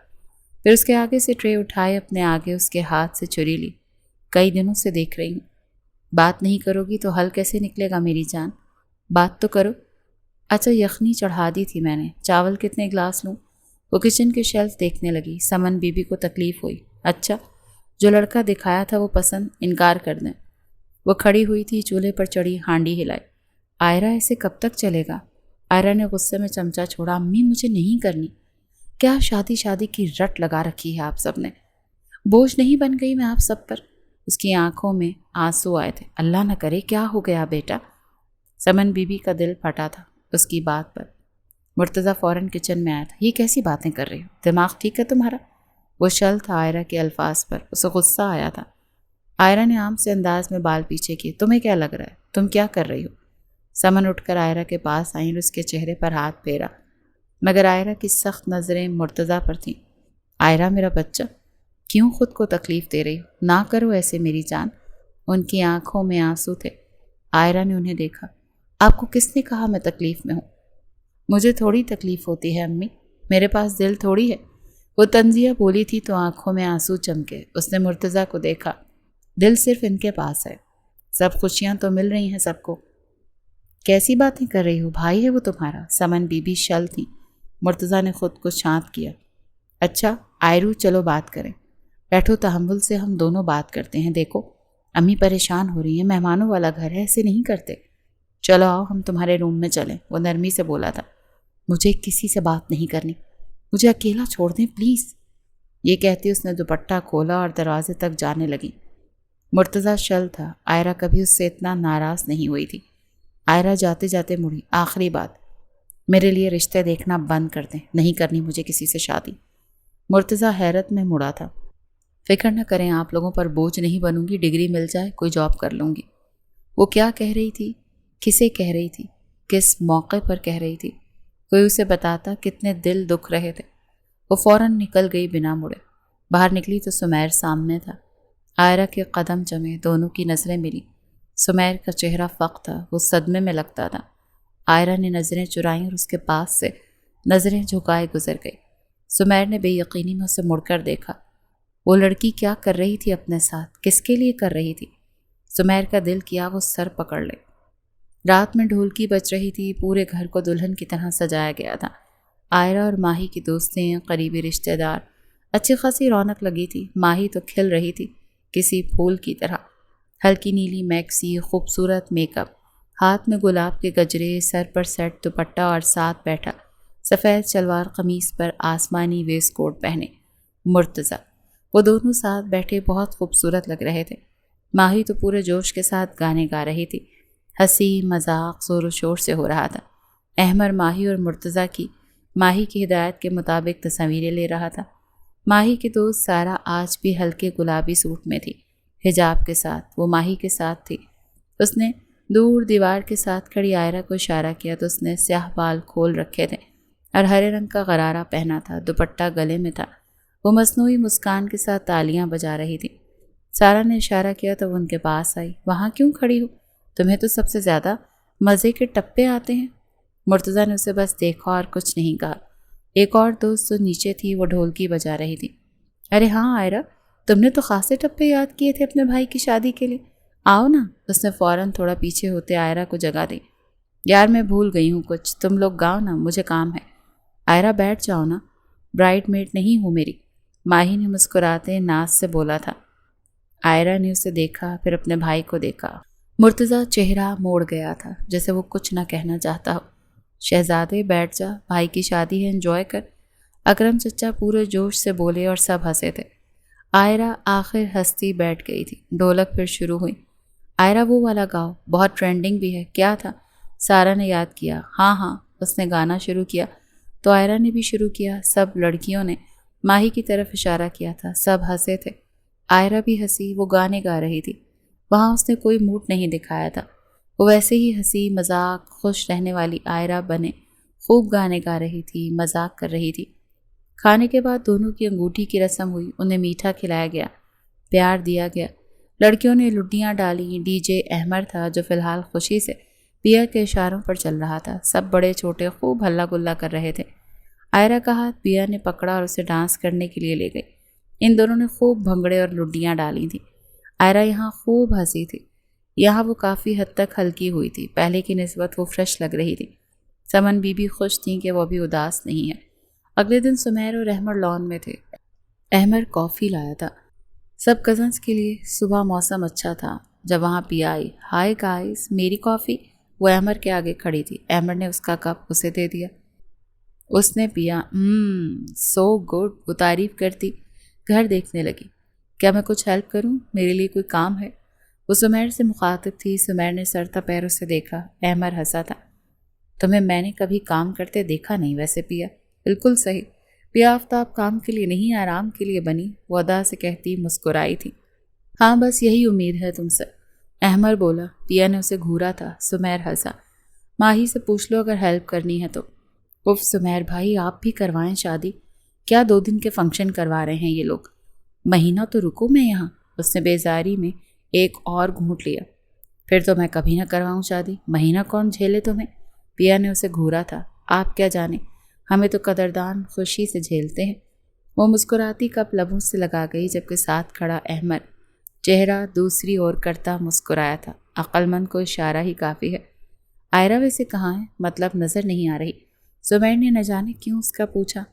پھر اس کے آگے سے ٹرے اٹھائے، اپنے آگے اس کے ہاتھ سے چھری لی۔ کئی دنوں سے دیکھ رہی ہوں، بات نہیں کرو گی تو حل کیسے نکلے گا میری جان؟ بات تو کرو۔ اچھا یخنی چڑھا دی تھی میں نے، چاول کتنے گلاس لوں؟ وہ کچن کے شیلف دیکھنے لگی۔ سمن بی بی کو تکلیف ہوئی۔ اچھا جو لڑکا دکھایا تھا وہ پسند، انکار کر دیں۔ وہ کھڑی ہوئی تھی، چولہے پر چڑھی ہانڈی ہلائی۔ آئرا ایسے کب تک چلے گا؟ آئرا نے غصے میں چمچہ چھوڑا۔ امی مجھے نہیں کرنی۔ کیا شادی کی رٹ لگا رکھی ہے آپ سب نے؟ بوجھ نہیں بن گئی میں آپ سب پر؟ اس کی آنکھوں میں آنسو آئے تھے۔ اللہ نہ کرے کیا ہو گیا بیٹا؟ سمن بی بی کا دل پھٹا تھا اس کی بات پر۔ مرتضیٰ فوراً کچن میں آیا تھا۔ یہ کیسی باتیں کر رہی ہو؟ دماغ ٹھیک ہے تمہارا؟ وہ شل تھا عائرہ کے الفاظ پر، اسے غصہ آیا تھا۔ عائرہ نے عام سے انداز میں بال پیچھے کیے۔ تمہیں کیا لگ رہا ہے؟ تم کیا کر رہی ہو؟ سمن اٹھ کر عائرہ کے پاس آئیں اور اس کے چہرے پر ہاتھ پھیرا، مگر عائرہ کی سخت نظریں مرتضیٰ پر تھیں۔ عائرہ میرا بچہ، کیوں خود کو تکلیف دے رہی ہو؟ نہ کرو ایسے میری جان۔ ان کی آنکھوں میں آنسو تھے۔ عائرہ نے انہیں دیکھا۔ آپ کو کس نے کہا میں تکلیف میں ہوں؟ مجھے تھوڑی تکلیف ہوتی ہے امی، میرے پاس دل تھوڑی ہے۔ وہ طنزیہ بولی تھی تو آنکھوں میں آنسو چمکے۔ اس نے مرتضیٰ کو دیکھا۔ دل صرف ان کے پاس ہے، سب خوشیاں تو مل رہی ہیں سب کو۔ کیسی باتیں کر رہی ہو؟ بھائی ہے وہ تمہارا۔ سمن بی بی شل تھی۔ مرتضیٰ نے خود کو شانت کیا۔ اچھا آئرو، چلو بات کریں، بیٹھو، تحمل سے ہم دونوں بات کرتے ہیں۔ دیکھو امی پریشان ہو رہی ہیں، مہمانوں والا گھر ہے، ایسے نہیں کرتے۔ چلو آؤ ہم تمہارے روم میں چلیں، وہ نرمی سے بولا تھا۔ مجھے کسی سے بات نہیں کرنی، مجھے اکیلا چھوڑ دیں پلیز۔ یہ کہتی اس نے دوپٹہ کھولا اور دروازے تک جانے لگی۔ مرتضیٰ شل تھا۔ عائرہ کبھی اس سے اتنا ناراض نہیں ہوئی تھی۔ عائرہ جاتے جاتے مڑی۔ آخری بات، میرے لیے رشتے دیکھنا بند کر دیں، نہیں کرنی مجھے کسی سے شادی۔ مرتضیٰ حیرت میں مڑا تھا۔ فکر نہ کریں، آپ لوگوں پر بوجھ نہیں بنوں گی، ڈگری مل جائے کوئی جاب کر لوں گی۔ وہ کیا کہہ رہی تھی؟ کسے کہہ رہی تھی؟ کس موقع پر کہہ رہی تھی؟ کوئی اسے بتاتا کتنے دل دکھ رہے تھے۔ وہ فوراً نکل گئی بنا مڑے۔ باہر نکلی تو سمیر سامنے تھا۔ عائرہ کے قدم جمے، دونوں کی نظریں ملی۔ سمیر کا چہرہ فق تھا، وہ صدمے میں لگتا تھا۔ عائرہ نے نظریں چرائیں اور اس کے پاس سے نظریں جھکائے گزر گئی۔ سمیر نے بے یقینی میں اسے مڑ کر دیکھا۔ وہ لڑکی کیا کر رہی تھی اپنے ساتھ؟ کس کے لیے کر رہی تھی؟ سمیر کا دل کیا وہ سر پکڑ لے۔ رات میں ڈھولکی بج رہی تھی، پورے گھر کو دلہن کی طرح سجایا گیا تھا۔ عائرہ اور ماہی کی دوستیں، قریبی رشتہ دار، اچھی خاصی رونق لگی تھی۔ ماہی تو کھل رہی تھی کسی پھول کی طرح۔ ہلکی نیلی میکسی، خوبصورت میک اپ، ہاتھ میں گلاب کے گجرے، سر پر سیٹ دوپٹہ اور ساتھ بیٹھا سفید شلوار قمیص پر آسمانی ویسٹ کوٹ پہنے مرتضیٰ۔ وہ دونوں ساتھ بیٹھے بہت خوبصورت لگ رہے تھے۔ ماہی تو پورے جوش کے ساتھ گانے گا رہی تھی۔ ہنسی مذاق زور و شور سے ہو رہا تھا۔ احمر ماہی اور مرتضیٰ کی ماہی کی ہدایت کے مطابق تصویریں لے رہا تھا۔ ماہی کی دوست سارا آج بھی ہلکے گلابی سوٹ میں تھی، حجاب کے ساتھ۔ وہ ماہی کے ساتھ تھی۔ اس نے دور دیوار کے ساتھ کھڑی عائرہ کو اشارہ کیا تو اس نے سیاہ بال کھول رکھے تھے اور ہرے رنگ کا غرارہ پہنا تھا، دوپٹہ گلے میں تھا۔ وہ مصنوعی مسکان کے ساتھ تالیاں بجا رہی تھی۔ سارا نے اشارہ کیا تو وہ ان کے پاس آئی۔ وہاں کیوں کھڑی ہو؟ تمہیں تو سب سے زیادہ مزے کے ٹپے آتے ہیں۔ مرتضیٰ نے اسے بس دیکھا اور کچھ نہیں کہا۔ ایک اور دوست جو نیچے تھی وہ ڈھولکی بجا رہی تھی۔ ارے ہاں عائرہ، تم نے تو خاصے ٹپے یاد کیے تھے اپنے بھائی کی شادی کے لیے، آؤ نا۔ اس نے فوراً تھوڑا پیچھے ہوتے عائرہ کو جگہ دی۔ یار میں بھول گئی ہوں کچھ، تم لوگ گاؤ نا، مجھے کام ہے۔ عائرہ بیٹھ جاؤ نا، برائڈ میٹ نہیں ہوں میری، ماہی نے مسکراتے ناز سے بولا تھا۔ عائرہ نے اسے دیکھا، پھر اپنے بھائی کو دیکھا۔ مرتضیٰ چہرہ موڑ گیا تھا جیسے وہ کچھ نہ کہنا چاہتا ہو۔ شہزادے بیٹھ جا، بھائی کی شادی ہے، انجوائے کر، اکرم چچا پورے جوش سے بولے اور سب ہنسے تھے۔ عائرہ آخر ہنستی بیٹھ گئی تھی۔ ڈھولک پھر شروع ہوئی۔ عائرہ وہ والا گاؤ، بہت ٹرینڈنگ بھی ہے۔ کیا تھا؟ سارا نے یاد کیا۔ ہاں، اس نے گانا شروع کیا تو عائرہ نے بھی شروع کیا۔ سب لڑکیوں نے ماہی کی طرف اشارہ کیا تھا، سب ہنسے تھے۔ عائرہ بھی ہنسی، وہ گانے گا رہی تھی۔ وہاں اس نے کوئی موڈ نہیں دکھایا تھا، وہ ویسے ہی ہنسی مذاق خوش رہنے والی عائرہ بنے خوب گانے گا رہی تھی، مذاق کر رہی تھی۔ کھانے کے بعد دونوں کی انگوٹھی کی رسم ہوئی، انہیں میٹھا کھلایا گیا، پیار دیا گیا۔ لڑکیوں نے لڈیاں ڈالیں۔ ڈی جے احمر تھا جو فی الحال خوشی سے پیا کے اشاروں پر چل رہا تھا۔ سب بڑے چھوٹے خوب ہلا گلا کر رہے تھے۔ عائرہ کا ہاتھ پیا نے پکڑا اور اسے ڈانس کرنے کے لیے لے گئی۔ ان دونوں نے خوب بھنگڑے اور لڈیاں ڈالی تھیں۔ عائرہ یہاں خوب ہنسی تھی۔ یہاں وہ کافی حد تک ہلکی ہوئی تھی، پہلے کی نسبت وہ فریش لگ رہی تھی۔ سمن بی بی خوش تھیں کہ وہ ابھی اداس نہیں ہے۔ اگلے دن سمیر اور احمر لان میں تھے۔ احمر کافی لایا تھا سب کزنس کے لیے۔ صبح موسم اچھا تھا جب وہاں پیا آئی۔ ہائے گائز، میری کافی۔ وہ احمر کے آگے کھڑی تھی۔ احمر نے اس کا کپ اسے دے دیا۔ اس نے پیا۔ سو گڈ، وہ تعریف کرتی گھر دیکھنے لگی۔ کیا میں کچھ ہیلپ کروں؟ میرے لیے کوئی کام ہے؟ وہ سمیر سے مخاطب تھی۔ سمیر نے سر تا پیر اسے دیکھا۔ احمر ہنسا تھا۔ تمہیں میں نے کبھی کام کرتے دیکھا نہیں ویسے پیا۔ بالکل صحیح، پیا آفتاب کام کے لیے نہیں آرام کے لیے بنی، وہ ادا سے کہتی مسکرائی تھی۔ ہاں بس یہی امید ہے تم سے، احمر بولا۔ پیا نے اسے گھورا تھا۔ سمیر ہنسا۔ ماہی سے پوچھ لو اگر ہیلپ کرنی ہے تو۔ اف سمیر بھائی، آپ بھی کروائیں شادی، کیا 2 دن کے فنکشن کروا رہے ہیں یہ لوگ؟ مہینہ تو رکو میں یہاں۔ اس نے بیزاری میں ایک اور گھونٹ لیا۔ پھر تو میں کبھی نہ کرواؤں شادی، مہینہ کون جھیلے تمہیں؟ پیا نے اسے گھورا تھا۔ آپ کیا جانے، ہمیں تو قدردان خوشی سے جھیلتے ہیں۔ وہ مسکراتی کپ لبوں سے لگا گئی جبکہ ساتھ کھڑا احمر چہرہ دوسری اور کرتا مسکرایا تھا۔ عقل مند کو اشارہ ہی کافی ہے۔ آئرہ ویسے کہاں ہے؟ مطلب نظر نہیں آ رہی۔ سمیر نے نہ جانے کیوں اس کا پوچھا۔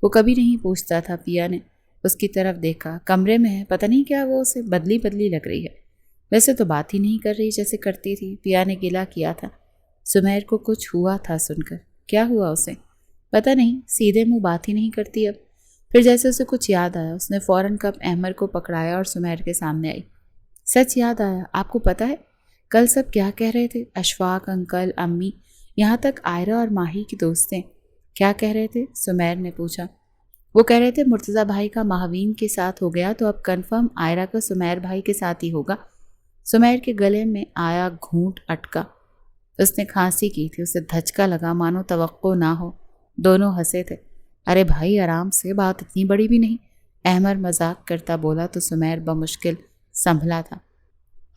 وہ کبھی نہیں پوچھتا تھا۔ پیا نے اس کی طرف دیکھا۔ کمرے میں ہے، پتہ نہیں کیا وہ اسے بدلی بدلی لگ رہی ہے، ویسے تو بات ہی نہیں کر رہی جیسے کرتی تھی۔ پیا نے گلہ کیا تھا۔ سمیر کو کچھ ہوا تھا سن کر۔ کیا ہوا اسے؟ پتہ نہیں، سیدھے منہ بات ہی نہیں کرتی اب۔ پھر جیسے اسے کچھ یاد آیا، اس نے فوراً کپ احمر کو پکڑایا اور سمیر کے سامنے آئی۔ سچ یاد آیا؟ آپ کو پتہ ہے کل سب کیا کہہ رہے تھے؟ اشفاق انکل، امی، یہاں تک آئرہ اور ماہی کی دوستیں کیا کہہ رہے تھے؟ سمیر نے پوچھا۔ وہ کہہ رہے تھے مرتضیٰ بھائی کا مہاوین کے ساتھ ہو گیا تو اب کنفرم آئرہ کا سمیر بھائی کے ساتھ ہی ہوگا۔ سمیر کے گلے میں آیا گھونٹ اٹکا۔ اس نے کھانسی کی تھی، اسے دھچکا لگا مانو توقع نہ ہو۔ دونوں ہنسے تھے۔ ارے بھائی آرام سے، بات اتنی بڑی بھی نہیں، احمر مذاق کرتا بولا تو سمیر بمشکل سنبھلا تھا۔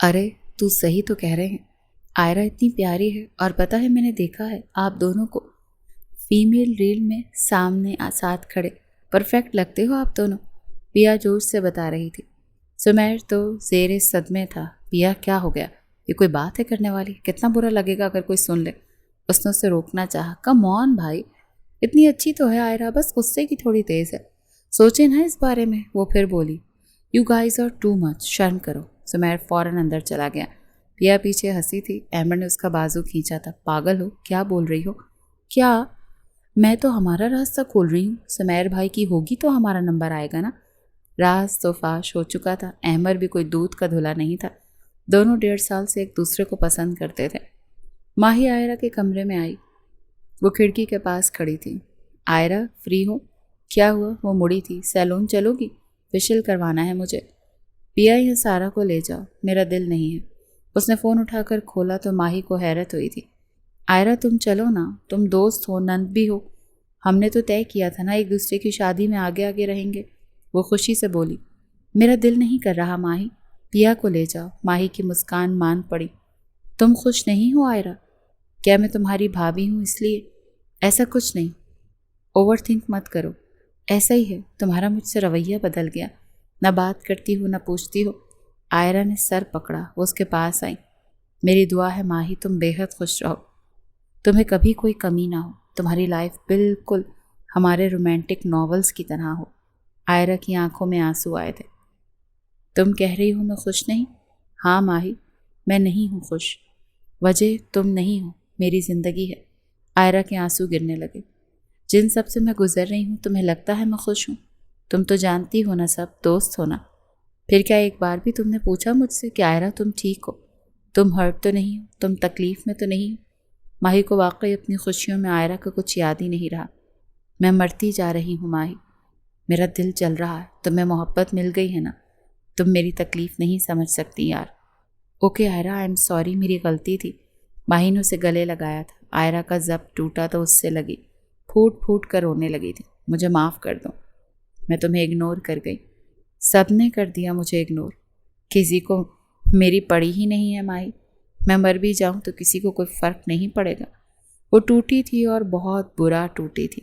ارے تو صحیح تو کہہ رہے ہیں، آئرہ اتنی پیاری ہے، اور پتہ ہے میں نے دیکھا ہے آپ دونوں کو فیمیل ریل میں سامنے ساتھ کھڑے، پرفیکٹ لگتے ہو آپ دونوں، پیا جوش سے بتا رہی تھی۔ سمیر تو زیر صدمے تھا۔ پیا کیا ہو گیا؟ یہ کوئی بات ہے کرنے والی؟ کتنا برا لگے گا اگر کوئی سن لے۔ اس نے اسے روکنا چاہا۔ کم آن بھائی، اتنی اچھی تو ہے آئرہ، بس غصے کی تھوڑی تیز ہے، سوچے نا اس بارے میں۔ وہ پھر بولی، you guys are too much, شرم کرو۔ سمیر فوراً اندر چلا گیا۔ پیا پیچھے ہنسی تھی۔ احمد نے اس کا بازو کھینچا تھا۔ پاگل ہو کیا بول رہی ہو؟ کیا؟ میں تو ہمارا راستہ کھول رہی ہوں، سمیر بھائی کی ہوگی تو ہمارا نمبر آئے گا نا۔ راز تو فاش ہو چکا تھا۔ احمر بھی کوئی دودھ کا دھلا نہیں تھا۔ دونوں 1.5 سال سے ایک دوسرے کو پسند کرتے تھے۔ ماہی آئرہ کے کمرے میں آئی۔ وہ کھڑکی کے پاس کھڑی تھی۔ آئرہ فری ہو؟ کیا ہوا؟ وہ مڑی تھی۔ سیلون چلو گی؟ فیشل کروانا ہے مجھے۔ پیا یا سارا کو لے جاؤ، میرا دل نہیں ہے۔ اس نے فون اٹھا کر کھولا تو ماہی کو حیرت ہوئی تھی۔ آئرہ تم چلو نا، تم دوست ہو، نند بھی ہو، ہم نے تو طے کیا تھا نا ایک دوسرے کی شادی میں آگے آگے رہیں گے۔ وہ خوشی سے بولی۔ میرا دل نہیں کر رہا ماہی، پیا کو لے جاؤ۔ ماہی کی مسکان مان پڑی۔ تم خوش نہیں ہو آئرہ؟ کیا میں تمہاری بھابھی ہوں اس لیے؟ ایسا کچھ نہیں، اوور تھنک مت کرو، ایسا ہی ہے، تمہارا مجھ سے رویہ بدل گیا، نہ بات کرتی ہو نہ پوچھتی ہو۔ آئرہ نے سر پکڑا۔ وہ اس کے پاس آئی۔ میری دعا ہے ماہی تم بے حد خوش رہو، تمہیں کبھی کوئی کمی نہ ہو، تمہاری لائف بالکل ہمارے رومانٹک ناولز کی طرح ہو۔ آئرہ کی آنکھوں میں آنسو آئے تھے۔ تم کہہ رہی ہو میں خوش نہیں؟ ہاں ماہی، میں نہیں ہوں خوش، وجہ تم نہیں ہو، میری زندگی ہے۔ آئرہ کے آنسو گرنے لگے۔ جن سب سے میں گزر رہی ہوں تمہیں لگتا ہے میں خوش ہوں؟ تم تو جانتی ہو نا، سب دوست ہونا۔ پھر کیا ایک بار بھی تم نے پوچھا مجھ سے کہ آئرہ تم ٹھیک ہو، تم ہرٹ تو نہیں ہو، تم تکلیف میں تو نہیں ہو؟ ماہی کو واقعی اپنی خوشیوں میں آئرہ کا کچھ یاد ہی نہیں رہا۔ میں مرتی جا رہی ہوں ماہی، میرا دل چل رہا ہے، تمہیں محبت مل گئی ہے نا، تم میری تکلیف نہیں سمجھ سکتی یار۔ اوکے آئرہ، آئی ایم سوری، میری غلطی تھی۔ ماہی نے اسے گلے لگایا تھا۔ آئرہ کا ضبط ٹوٹا تو اس سے لگی، پھوٹ پھوٹ کر رونے لگی تھی۔ مجھے معاف کر دو، میں تمہیں اگنور کر گئی، سب نے کر دیا مجھے اگنور، کسی کو میری پڑی ہی نہیں ہے ماہی، میں مر بھی جاؤں تو کسی کو کوئی فرق نہیں پڑے گا۔ وہ ٹوٹی تھی اور بہت برا ٹوٹی تھی۔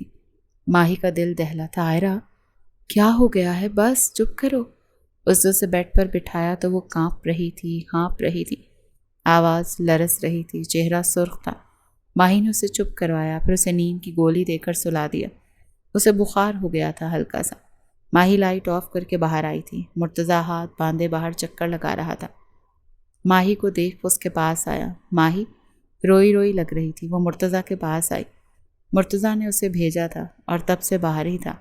ماہی کا دل دہلا تھا۔ آئرہ کیا ہو گیا ہے؟ بس چپ کرو۔ اس نے اسے بیڈ پر بٹھایا تو وہ کانپ رہی تھی، ہانپ رہی تھی، آواز لرز رہی تھی، چہرہ سرخ تھا۔ ماہی نے اسے چپ کروایا، پھر اسے نیند کی گولی دے کر سلا دیا۔ اسے بخار ہو گیا تھا ہلکا سا۔ ماہی لائٹ آف کر کے باہر آئی تھی۔ مرتضیٰ ہاتھ باندھے باہر چکر لگا رہا تھا۔ ماہی کو دیکھ اس کے پاس آیا۔ ماہی روئی روئی لگ رہی تھی۔ وہ مرتضیٰ کے پاس آئی۔ مرتضیٰ نے اسے بھیجا تھا اور تب سے باہر ہی تھا۔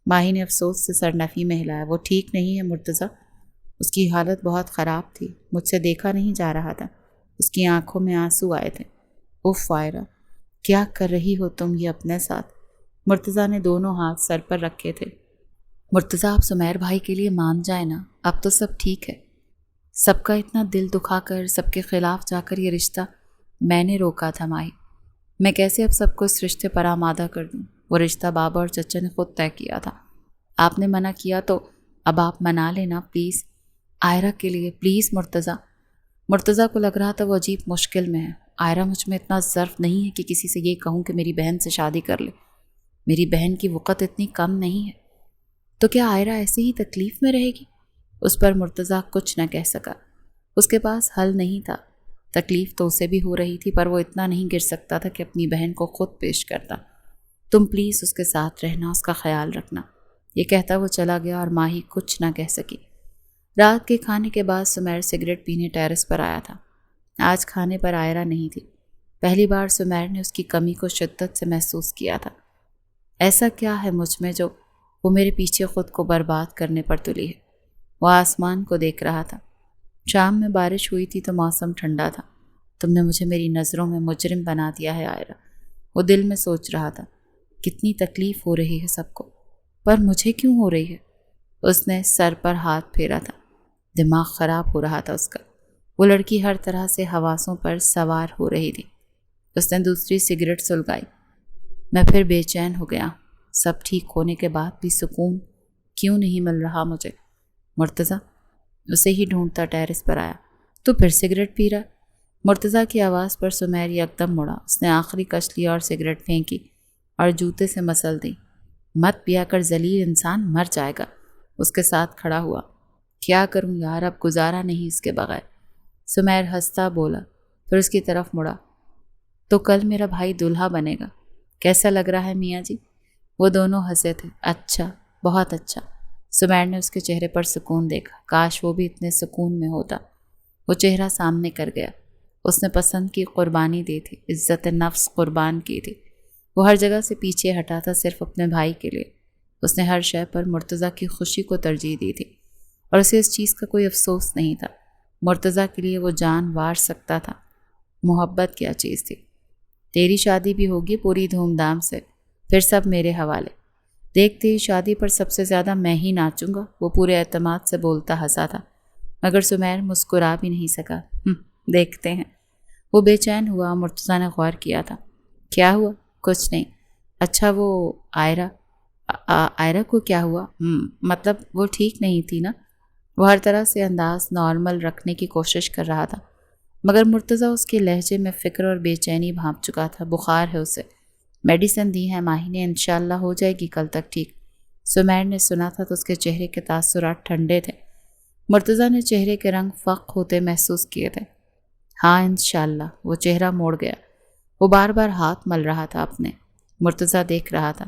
ماہی نے افسوس سے سرنفی میں ہلایا۔ وہ ٹھیک نہیں ہے مرتضیٰ، اس کی حالت بہت خراب تھی، مجھ سے دیکھا نہیں جا رہا تھا۔ اس کی آنکھوں میں آنسو آئے تھے۔ اف عائرہ، کیا کر رہی ہو تم یہ اپنے ساتھ؟ مرتضیٰ نے دونوں ہاتھ سر پر رکھے تھے۔ مرتضیٰ، آپ سمیر بھائی کے لیے مان جائیں نا، اب تو سب ٹھیک ہے۔ سب کا اتنا دل دکھا کر سب کے خلاف جا کر یہ رشتہ میں نے روکا تھا ماہی۔ میں کیسے اب سب کو اس رشتے پر آمادہ کر دوں؟ وہ رشتہ بابا اور چچا نے خود طے کیا تھا۔ آپ نے منع کیا تو اب آپ منا لینا پلیز، عائرہ کے لیے پلیز مرتضیٰ۔ مرتضیٰ کو لگ رہا تھا وہ عجیب مشکل میں ہے۔ عائرہ، مجھ میں اتنا ظرف نہیں ہے کہ کسی سے یہ کہوں کہ میری بہن سے شادی کر لے۔ میری بہن کی وقت اتنی کم نہیں ہے۔ تو کیا عائرہ ایسے ہی تکلیف میں رہے گی؟ اس پر مرتضیٰ کچھ نہ کہہ سکا۔ اس کے پاس حل نہیں تھا۔ تکلیف تو اسے بھی ہو رہی تھی، پر وہ اتنا نہیں گر سکتا تھا کہ اپنی بہن کو خود پیش کرتا۔ تم پلیز اس کے ساتھ رہنا، اس کا خیال رکھنا۔ یہ کہتا وہ چلا گیا اور ماہی کچھ نہ کہہ سکی۔ رات کے کھانے کے بعد سمیر سگریٹ پینے ٹیرس پر آیا تھا۔ آج کھانے پر عائرہ نہیں تھی۔ پہلی بار سمیر نے اس کی کمی کو شدت سے محسوس کیا تھا۔ ایسا کیا ہے مجھ میں جو وہ میرے پیچھے خود کو برباد کرنے پر تلی ہے؟ وہ آسمان کو دیکھ رہا تھا۔ شام میں بارش ہوئی تھی تو موسم ٹھنڈا تھا۔ تم نے مجھے میری نظروں میں مجرم بنا دیا ہے عائرہ، وہ دل میں سوچ رہا تھا۔ کتنی تکلیف ہو رہی ہے سب کو، پر مجھے کیوں ہو رہی ہے؟ اس نے سر پر ہاتھ پھیرا تھا۔ دماغ خراب ہو رہا تھا اس کا۔ وہ لڑکی ہر طرح سے حواسوں پر سوار ہو رہی تھی۔ اس نے دوسری سگریٹ سلگائی۔ میں پھر بے چین ہو گیا۔ سب ٹھیک ہونے کے بعد بھی سکون کیوں نہیں مل رہا مجھے؟ مرتضیٰ اسے ہی ڈھونڈتا ٹیرس پر آیا۔ تو پھر سگریٹ پی رہا؟ مرتضیٰ کی آواز پر سمیر یکدم مڑا۔ اس نے آخری کش لیا اور سگریٹ پھینکی اور جوتے سے مسل دی۔ مت پیا کر ذلیل انسان، مر جائے گا۔ اس کے ساتھ کھڑا ہوا۔ کیا کروں یار، اب گزارا نہیں اس کے بغیر۔ سمیر ہنستا بولا، پھر اس کی طرف مڑا۔ تو کل میرا بھائی دلہا بنے گا، کیسا لگ رہا ہے میاں جی؟ وہ دونوں ہنسے تھے۔ اچھا، بہت اچھا۔ سمیر نے اس کے چہرے پر سکون دیکھا۔ کاش وہ بھی اتنے سکون میں ہوتا۔ وہ چہرہ سامنے کر گیا۔ اس نے پسند کی قربانی دی تھی، عزت نفس قربان کی تھی۔ وہ ہر جگہ سے پیچھے ہٹا تھا صرف اپنے بھائی کے لیے۔ اس نے ہر شے پر مرتضیٰ کی خوشی کو ترجیح دی تھی اور اسے اس چیز کا کوئی افسوس نہیں تھا۔ مرتضیٰ کے لیے وہ جان وار سکتا تھا۔ محبت کیا چیز تھی؟ تیری شادی بھی ہوگی پوری دھوم دھام سے، پھر سب میرے حوالے۔ دیکھ، تیری شادی پر سب سے زیادہ میں ہی ناچوں گا، وہ پورے اعتماد سے بولتا ہنسا تھا، مگر سمیر مسکرا بھی نہیں سکا۔ دیکھتے ہیں۔ وہ بے چین ہوا۔ مرتضیٰ نے غور کیا تھا۔ کیا ہوا؟ کچھ نہیں۔ اچھا، وہ عائرہ کو کیا ہوا؟ مطلب وہ ٹھیک نہیں تھی نا؟ وہ ہر طرح سے انداز نارمل رکھنے کی کوشش کر رہا تھا، مگر مرتضیٰ اس کے لہجے میں فکر اور بے چینی بھانپ چکا تھا۔ بخار ہے اسے، میڈیسن دی ہے ماہی نے، انشاءاللہ ہو جائے گی کل تک ٹھیک۔ سمیر نے سنا تھا تو اس کے چہرے کے تاثرات ٹھنڈے تھے۔ مرتضیٰ نے چہرے کے رنگ فق ہوتے محسوس کیے تھے۔ ہاں انشاءاللہ۔ وہ چہرہ موڑ گیا۔ وہ بار بار ہاتھ مل رہا تھا اپنے۔ مرتضیٰ دیکھ رہا تھا۔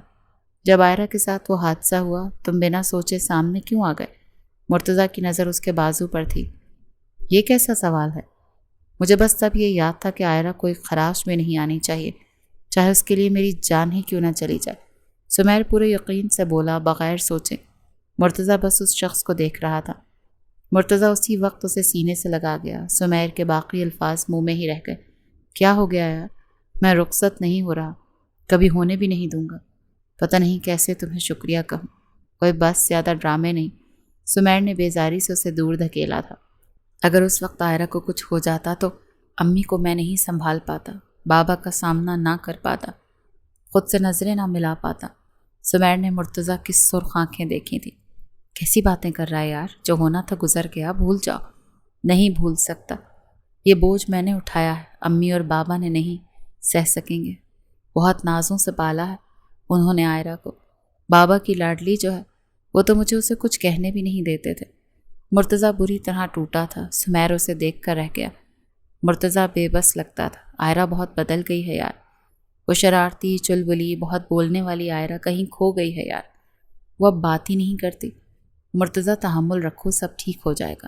جب عائرہ کے ساتھ وہ حادثہ ہوا تم بنا سوچے سامنے کیوں آ گئے؟ مرتضیٰ کی نظر اس کے بازو پر تھی۔ یہ کیسا سوال ہے؟ مجھے بس تب یہ یاد تھا کہ عائرہ کوئی خراش میں نہیں آنی چاہیے، چاہے اس کے لیے میری جان ہی کیوں نہ چلی جائے۔ سمیر پورے یقین سے بولا، بغیر سوچے۔ مرتضیٰ بس اس شخص کو دیکھ رہا تھا۔ مرتضیٰ اسی وقت اسے سینے سے لگا گیا۔ سمیر کے باقی الفاظ منہ میں ہی رہ گئے۔ کیا ہو گیا یار؟ میں رخصت نہیں ہو رہا، کبھی ہونے بھی نہیں دوں گا۔ پتہ نہیں کیسے تمہیں شکریہ کہوں۔ کوئی بس زیادہ ڈرامے نہیں۔ سمیر نے بیزاری سے اسے دور دھکیلا تھا۔ اگر اس وقت عائرہ کو کچھ ہو جاتا تو امی کو میں نہیں سنبھال پاتا، بابا کا سامنا نہ کر پاتا، خود سے نظریں نہ ملا پاتا۔ سمیر نے مرتضیٰ کی سرخ آنکھیں دیکھی تھیں۔ کیسی باتیں کر رہا ہے یار؟ جو ہونا تھا گزر گیا، بھول جاؤ۔ نہیں بھول سکتا، یہ بوجھ میں نے اٹھایا ہے، امی اور بابا نے نہیں سہ سکیں گے۔ بہت نازوں سے پالا ہے انہوں نے عائرہ کو۔ بابا کی لاڈلی جو ہے وہ تو مجھے اسے کچھ کہنے بھی نہیں دیتے تھے۔ مرتضیٰ بری طرح ٹوٹا تھا۔ سمیر اسے دیکھ کر رہ گیا۔ مرتضیٰ بے بس لگتا تھا۔ عائرہ بہت بدل گئی ہے یار، وہ شرارتی چلبلی بہت بولنے والی عائرہ کہیں کھو گئی ہے یار، وہ اب بات ہی نہیں کرتی۔ مرتضیٰ تحمل رکھو، سب ٹھیک ہو جائے گا۔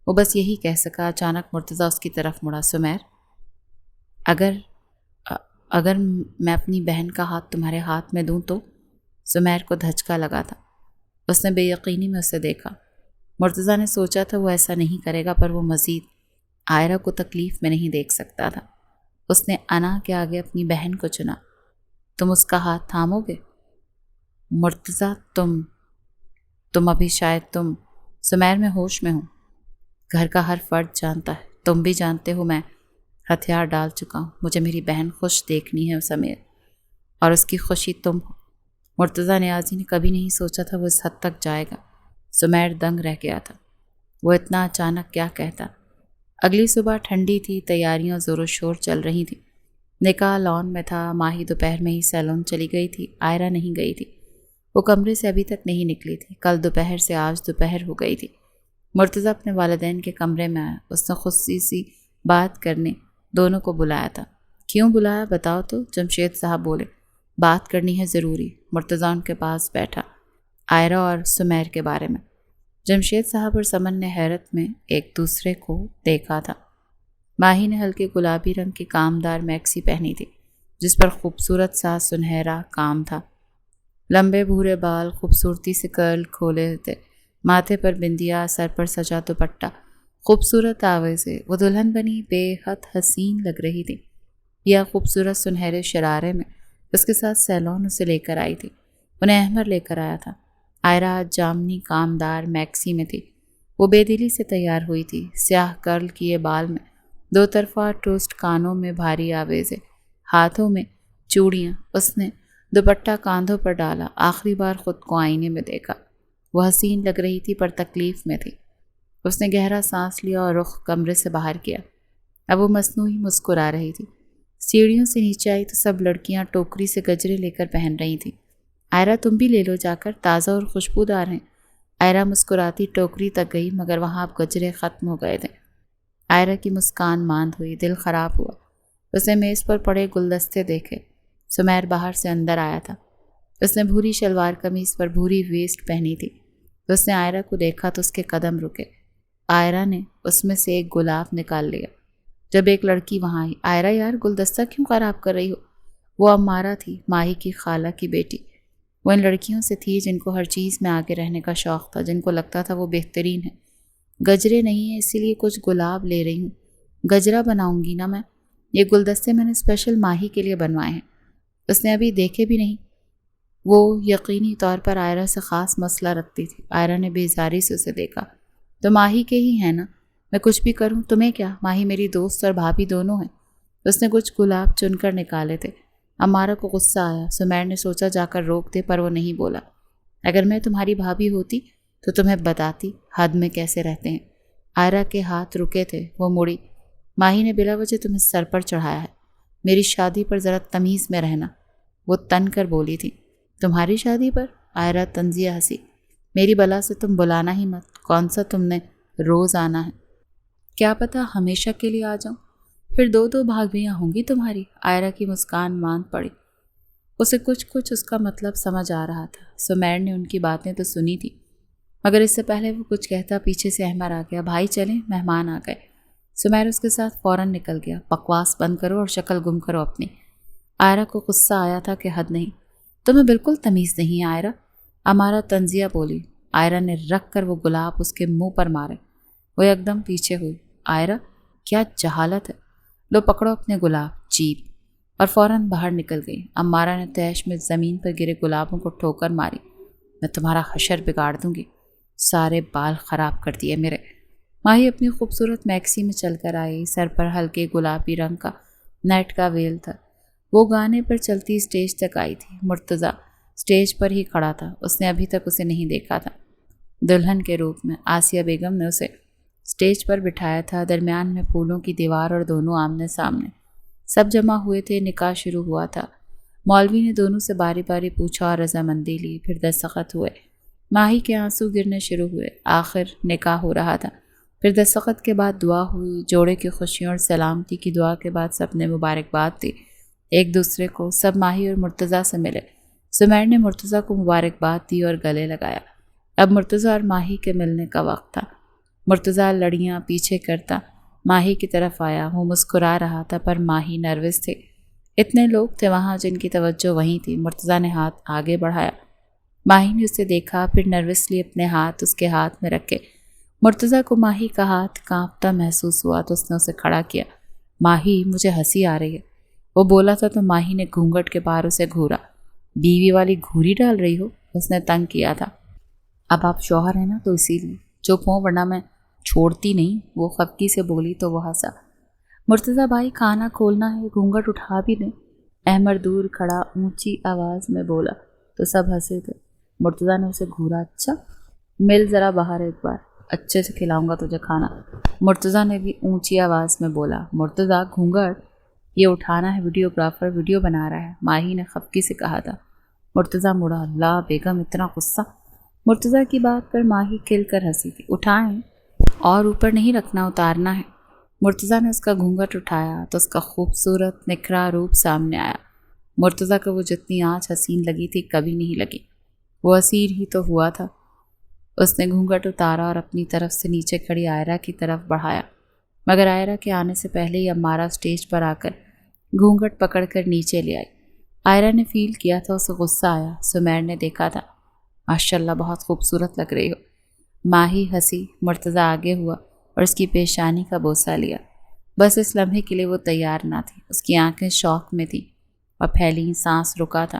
وہ بس یہی کہہ سکا۔ اچانک مرتضیٰ اس کی طرف مڑا۔ سمیر، اگر میں اپنی بہن کا ہاتھ تمہارے ہاتھ میں دوں تو؟ سمیر کو دھچکا لگا تھا۔ اس نے بے یقینی میں اسے دیکھا۔ مرتضیٰ نے سوچا تھا وہ ایسا نہیں کرے گا، پر وہ مزید عائرہ کو تکلیف میں نہیں دیکھ سکتا تھا۔ اس نے انا کے آگے اپنی بہن کو چنا۔ تم اس کا ہاتھ تھامو گے؟ مرتضیٰ تم ابھی شاید تم سمیر میں ہوش میں ہوں۔ گھر کا ہر فرد جانتا ہے، تم بھی جانتے ہو، میں ہتھیار ڈال چکا ہوں۔ مجھے میری بہن خوش دیکھنی ہے سمیر، اور اس کی خوشی تم ہو۔ مرتضیٰ نیازی نے کبھی نہیں سوچا تھا وہ اس حد تک جائے گا۔ سمیر دنگ رہ گیا تھا۔ وہ اتنا اچانک کیا کہتا؟ اگلی صبح ٹھنڈی تھی، تیاریاں زور و شور چل رہی تھیں۔ نکاح لان میں تھا۔ ماہی دوپہر میں ہی سیلون چلی گئی تھی، عائرہ نہیں گئی تھی۔ وہ کمرے سے ابھی تک نہیں نکلی تھی۔ کل دوپہر سے آج دوپہر ہو گئی تھی۔ مرتضیٰ اپنے والدین کے کمرے میں آیا۔ اس نے خصوصی بات کرنے دونوں کو بلایا تھا۔ کیوں بلایا بتاؤ تو؟ جمشید صاحب بولے۔ بات کرنی ہے ضروری۔ مرتضیٰ ان کے پاس بیٹھا۔ عائرہ اور سمیر کے بارے میں۔ جمشید صاحب اور سمن نے حیرت میں ایک دوسرے کو دیکھا تھا۔ ماہی نے ہلکے گلابی رنگ کی کامدار میکسی پہنی تھی، جس پر خوبصورت سا سنہرا کام تھا۔ لمبے بھورے بال خوبصورتی سے کرل کھولے تھے، ماتھے پر بندیا، سر پر سجا دوپٹہ۔ خوبصورت آوے سے وہ دلہن بنی بے حد حسین لگ رہی تھی۔ یا خوبصورت سنہرے شرارے میں اس کے ساتھ سیلون اسے لے کر آئی تھی، انہیں احمر لے کر آیا تھا۔ عائرہ جامنی کامدار میکسی میں تھی۔ وہ بے دلی سے تیار ہوئی تھی، سیاہ کرل کیے بال میں، دو طرفہ ٹوسٹ، کانوں میں بھاری آویزیں، ہاتھوں میں چوڑیاں۔ اس نے دوپٹہ کاندھوں پر ڈالا، آخری بار خود کو آئینے میں دیکھا۔ وہ حسین لگ رہی تھی پر تکلیف میں تھی۔ اس نے گہرا سانس لیا اور رخ کمرے سے باہر کیا۔ اب وہ مصنوعی مسکرا رہی تھی۔ سیڑھیوں سے نیچے آئی تو سب لڑکیاں ٹوکری سے گجرے لے کر پہن رہی تھیں۔ عائرہ تم بھی لے لو جا کر، تازہ اور خوشبودار ہیں۔ عائرہ مسکراتی ٹوکری تک گئی، مگر وہاں اب گجرے ختم ہو گئے تھے۔ عائرہ کی مسکان ماند ہوئی، دل خراب ہوا۔ اس نے میز پر پڑے گلدستے دیکھے۔ سمیر باہر سے اندر آیا تھا۔ اس نے بھوری شلوار قمیص پر بھوری ویسٹ پہنی تھی۔ اس نے عائرہ کو دیکھا تو اس کے قدم رکے۔ عائرہ نے اس میں سے ایک گلاب نکال لیا۔ جب ایک لڑکی وہاں آئی، عائرہ یار گلدستہ کیوں خراب کر رہی ہو؟ وہ امارہ تھی، ماہی کی خالہ کی بیٹی۔ وہ ان لڑکیوں سے تھی جن کو ہر چیز میں آگے رہنے کا شوق تھا، جن کو لگتا تھا وہ بہترین ہے۔ گجرے نہیں ہیں، اسی لیے کچھ گلاب لے رہی ہوں۔ گجرا بناؤں گی نا میں۔ یہ گلدستے میں نے اسپیشل ماہی کے لیے بنوائے ہیں۔ اس نے ابھی دیکھے بھی نہیں۔ وہ یقینی طور پر عائرہ سے خاص مسئلہ رکھتی تھی۔ عائرہ نے بیزاری سے اسے دیکھا۔ تو ماہی کے ہی ہیں نا، میں کچھ بھی کروں تمہیں کیا؟ ماہی میری دوست اور بھابھی دونوں ہیں۔ اس نے کچھ گلاب چن کر نکالے تھے۔ امارہ کو غصہ آیا۔ سمیر نے سوچا جا کر روک دے، پر وہ نہیں بولا۔ اگر میں تمہاری بھابھی ہوتی تو تمہیں بتاتی حد میں کیسے رہتے ہیں۔ عائرہ کے ہاتھ رکے تھے، وہ مڑی۔ ماہی نے بلا وجہ تمہیں سر پر چڑھایا ہے، میری شادی پر ذرا تمیز میں رہنا، وہ تن کر بولی تھی۔ تمہاری شادی پر؟ عائرہ طنزیہ ہنسی۔ میری بلا سے تم بلانا ہی مت، کون سا تم نے روز آنا ہے؟ کیا پتا ہمیشہ کے لیے آ جاؤں، پھر دو دو بھابھیاں ہوں گی تمہاری۔ عائرہ کی مسکان ماند پڑی۔ اسے کچھ اس کا مطلب سمجھ آ رہا تھا۔ سمیر نے ان کی باتیں تو سنی تھی، مگر اس سے پہلے وہ کچھ کہتا پیچھے سے احمر آ گیا۔ بھائی چلیں، مہمان آ گئے۔ سمیر اس کے ساتھ فوراً نکل گیا۔ بکواس بند کرو اور شکل گم کرو اپنی۔ عائرہ کو غصہ آیا تھا کہ حد نہیں۔ تمہیں بالکل تمیز نہیں عائرہ، امارہ طنزیہ بولی۔ عائرہ نے رکھ کر وہ گلاب اس کے منہ پر مارے۔ وہ یکدم پیچھے ہوئی۔ عائرہ کیا جہالت ہے، لو پکڑو اپنے گلاب، چیپ، اور فوراً باہر نکل گئی۔ امارہ نے تیش میں زمین پر گرے گلابوں کو ٹھوکر ماری۔ میں تمہارا حشر بگاڑ دوں گی، سارے بال خراب کر دیے میرے۔ ماہی اپنی خوبصورت میکسی میں چل کر آئی۔ سر پر ہلکے گلابی رنگ کا نیٹ کا ویل تھا۔ وہ گانے پر چلتی اسٹیج تک آئی تھی۔ مرتضیٰ اسٹیج پر ہی کھڑا تھا۔ اس نے ابھی تک اسے نہیں دیکھا تھا دلہن کے روپ میں۔ آسیہ بیگم نے اسے اسٹیج پر بٹھایا تھا، درمیان میں پھولوں کی دیوار اور دونوں آمنے سامنے۔ سب جمع ہوئے تھے، نکاح شروع ہوا تھا۔ مولوی نے دونوں سے باری باری پوچھا اور رضامندی لی، پھر دستخط ہوئے۔ ماہی کے آنسو گرنے شروع ہوئے۔ آخر نکاح ہو رہا تھا۔ پھر دستخط کے بعد دعا ہوئی۔ جوڑے کی خوشیوں اور سلامتی کی دعا کے بعد سب نے مبارکباد دی ایک دوسرے کو۔ سب ماہی اور مرتضیٰ سے ملے۔ سمیر نے مرتضیٰ کو مبارکباد دی اور گلے لگایا۔ اب مرتضیٰ اور ماہی کے ملنے کا وقت تھا۔ مرتضیٰ لڑیاں پیچھے کرتا ماہی کی طرف آیا۔ وہ مسکرا رہا تھا، پر ماہی نروس تھے۔ اتنے لوگ تھے وہاں جن کی توجہ وہیں تھی۔ مرتضیٰ نے ہاتھ آگے بڑھایا۔ ماہی نے اسے دیکھا، پھر نروسلی اپنے ہاتھ اس کے ہاتھ میں رکھے۔ مرتضیٰ کو ماہی کا ہاتھ کانپتا محسوس ہوا تو اس نے اسے کھڑا کیا۔ ماہی، مجھے ہنسی آ رہی ہے، وہ بولا تھا تو ماہی نے گھونگھٹ کے پار اسے گھورا۔ بیوی والی گھوری ڈال رہی ہو؟ اس نے تنگ کیا تھا۔ اب آپ شوہر ہیں نا تو اسی لیے چپ ہوں، ورنہ میں چھوڑتی نہیں، وہ خفگی سے بولی تو وہ ہنسا۔ مرتضیٰ بھائی کھانا کھولنا ہے، گھونگھٹ اٹھا بھی دیں، احمر دور کھڑا اونچی آواز میں بولا تو سب ہنسے تھے۔ مرتضیٰ نے اسے گھورا۔ اچھا مل ذرا باہر ایک بار، اچھے سے کھلاؤں گا تجھے کھانا، مرتضیٰ نے بھی اونچی آواز میں بولا۔ مرتضیٰ گھونگھٹ یہ اٹھانا ہے، ویڈیوگرافر ویڈیو بنا رہا ہے، ماہی نے خفگی سے کہا تھا۔ مرتضیٰ مڑا۔ اللہ بیگم اتنا غصہ؟ مرتضیٰ کی بات پر ماہی کھل کر ہنسی تھی۔ اٹھائیں اور اوپر نہیں رکھنا، اتارنا ہے۔ مرتضیٰ نے اس کا گھونگھٹ اٹھایا تو اس کا خوبصورت نکھرا روپ سامنے آیا۔ مرتضیٰ کو وہ جتنی آج حسین لگی تھی کبھی نہیں لگی، وہ اسیر ہی تو ہوا تھا۔ اس نے گھونگھٹ اتارا اور اپنی طرف سے نیچے کھڑی عائرہ کی طرف بڑھایا، مگر عائرہ کے آنے سے پہلے ہی امارہ اسٹیج پر آ کر گھونگھٹ پکڑ کر نیچے لے آئی۔ عائرہ نے فیل کیا تھا اسے غصہ آیا۔ سمیر نے دیکھا تھا۔ ماشاءاللہ بہت خوبصورت لگ رہی ہو۔ ماہی ہنسی۔ مرتضیٰ آگے ہوا اور اس کی پیشانی کا بوسہ لیا۔ بس اس لمحے کے لیے وہ تیار نہ تھی، اس کی آنکھیں شوق میں تھیں اور پھیلی سانس رکا تھا،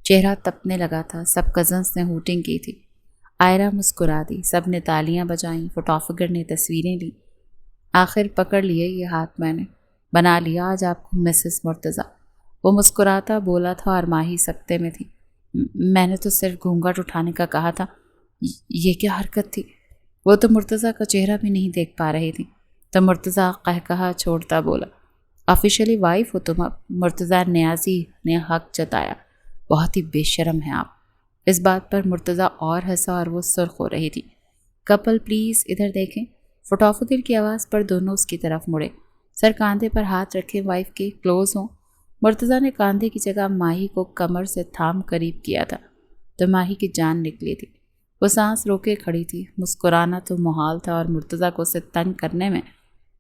چہرہ تپنے لگا تھا۔ سب کزنس نے ہوٹنگ کی تھی۔ عائرہ مسکرا دی، سب نے تالیاں بجائیں، فوٹوگرافر نے تصویریں لیں۔ آخر پکڑ لیے یہ ہاتھ میں نے، بنا لیا آج آپ کو مسز مرتضیٰ، وہ مسکراتا بولا تھا اور ماہی سکتے میں تھی۔ میں نے تو صرف گھونگھٹ اٹھانے کا کہا تھا، یہ کیا حرکت تھی؟ وہ تو مرتضیٰ کا چہرہ بھی نہیں دیکھ پا رہی تھی تو مرتضیٰ قہقہا چھوڑتا بولا، آفیشلی وائف ہو تم اب؟ مرتضیٰ نیازی نے حق جتایا۔ بہت ہی بے شرم ہیں آپ۔ اس بات پر مرتضیٰ اور ہنسا اور وہ سرخ ہو رہی تھی۔ کپل پلیز ادھر دیکھیں۔ فوٹوگرافر کی آواز پر دونوں اس کی طرف مڑے۔ سر کاندھے پر ہاتھ رکھے، وائف کے کلوز ہوں۔ مرتضیٰ نے کاندھے کی جگہ ماہی کو کمر سے تھام قریب کیا تھا تو ماہی کی جان نکلی تھی۔ وہ سانس روکے کھڑی تھی۔ مسکرانا تو محال تھا اور مرتضیٰ کو اسے تنگ کرنے میں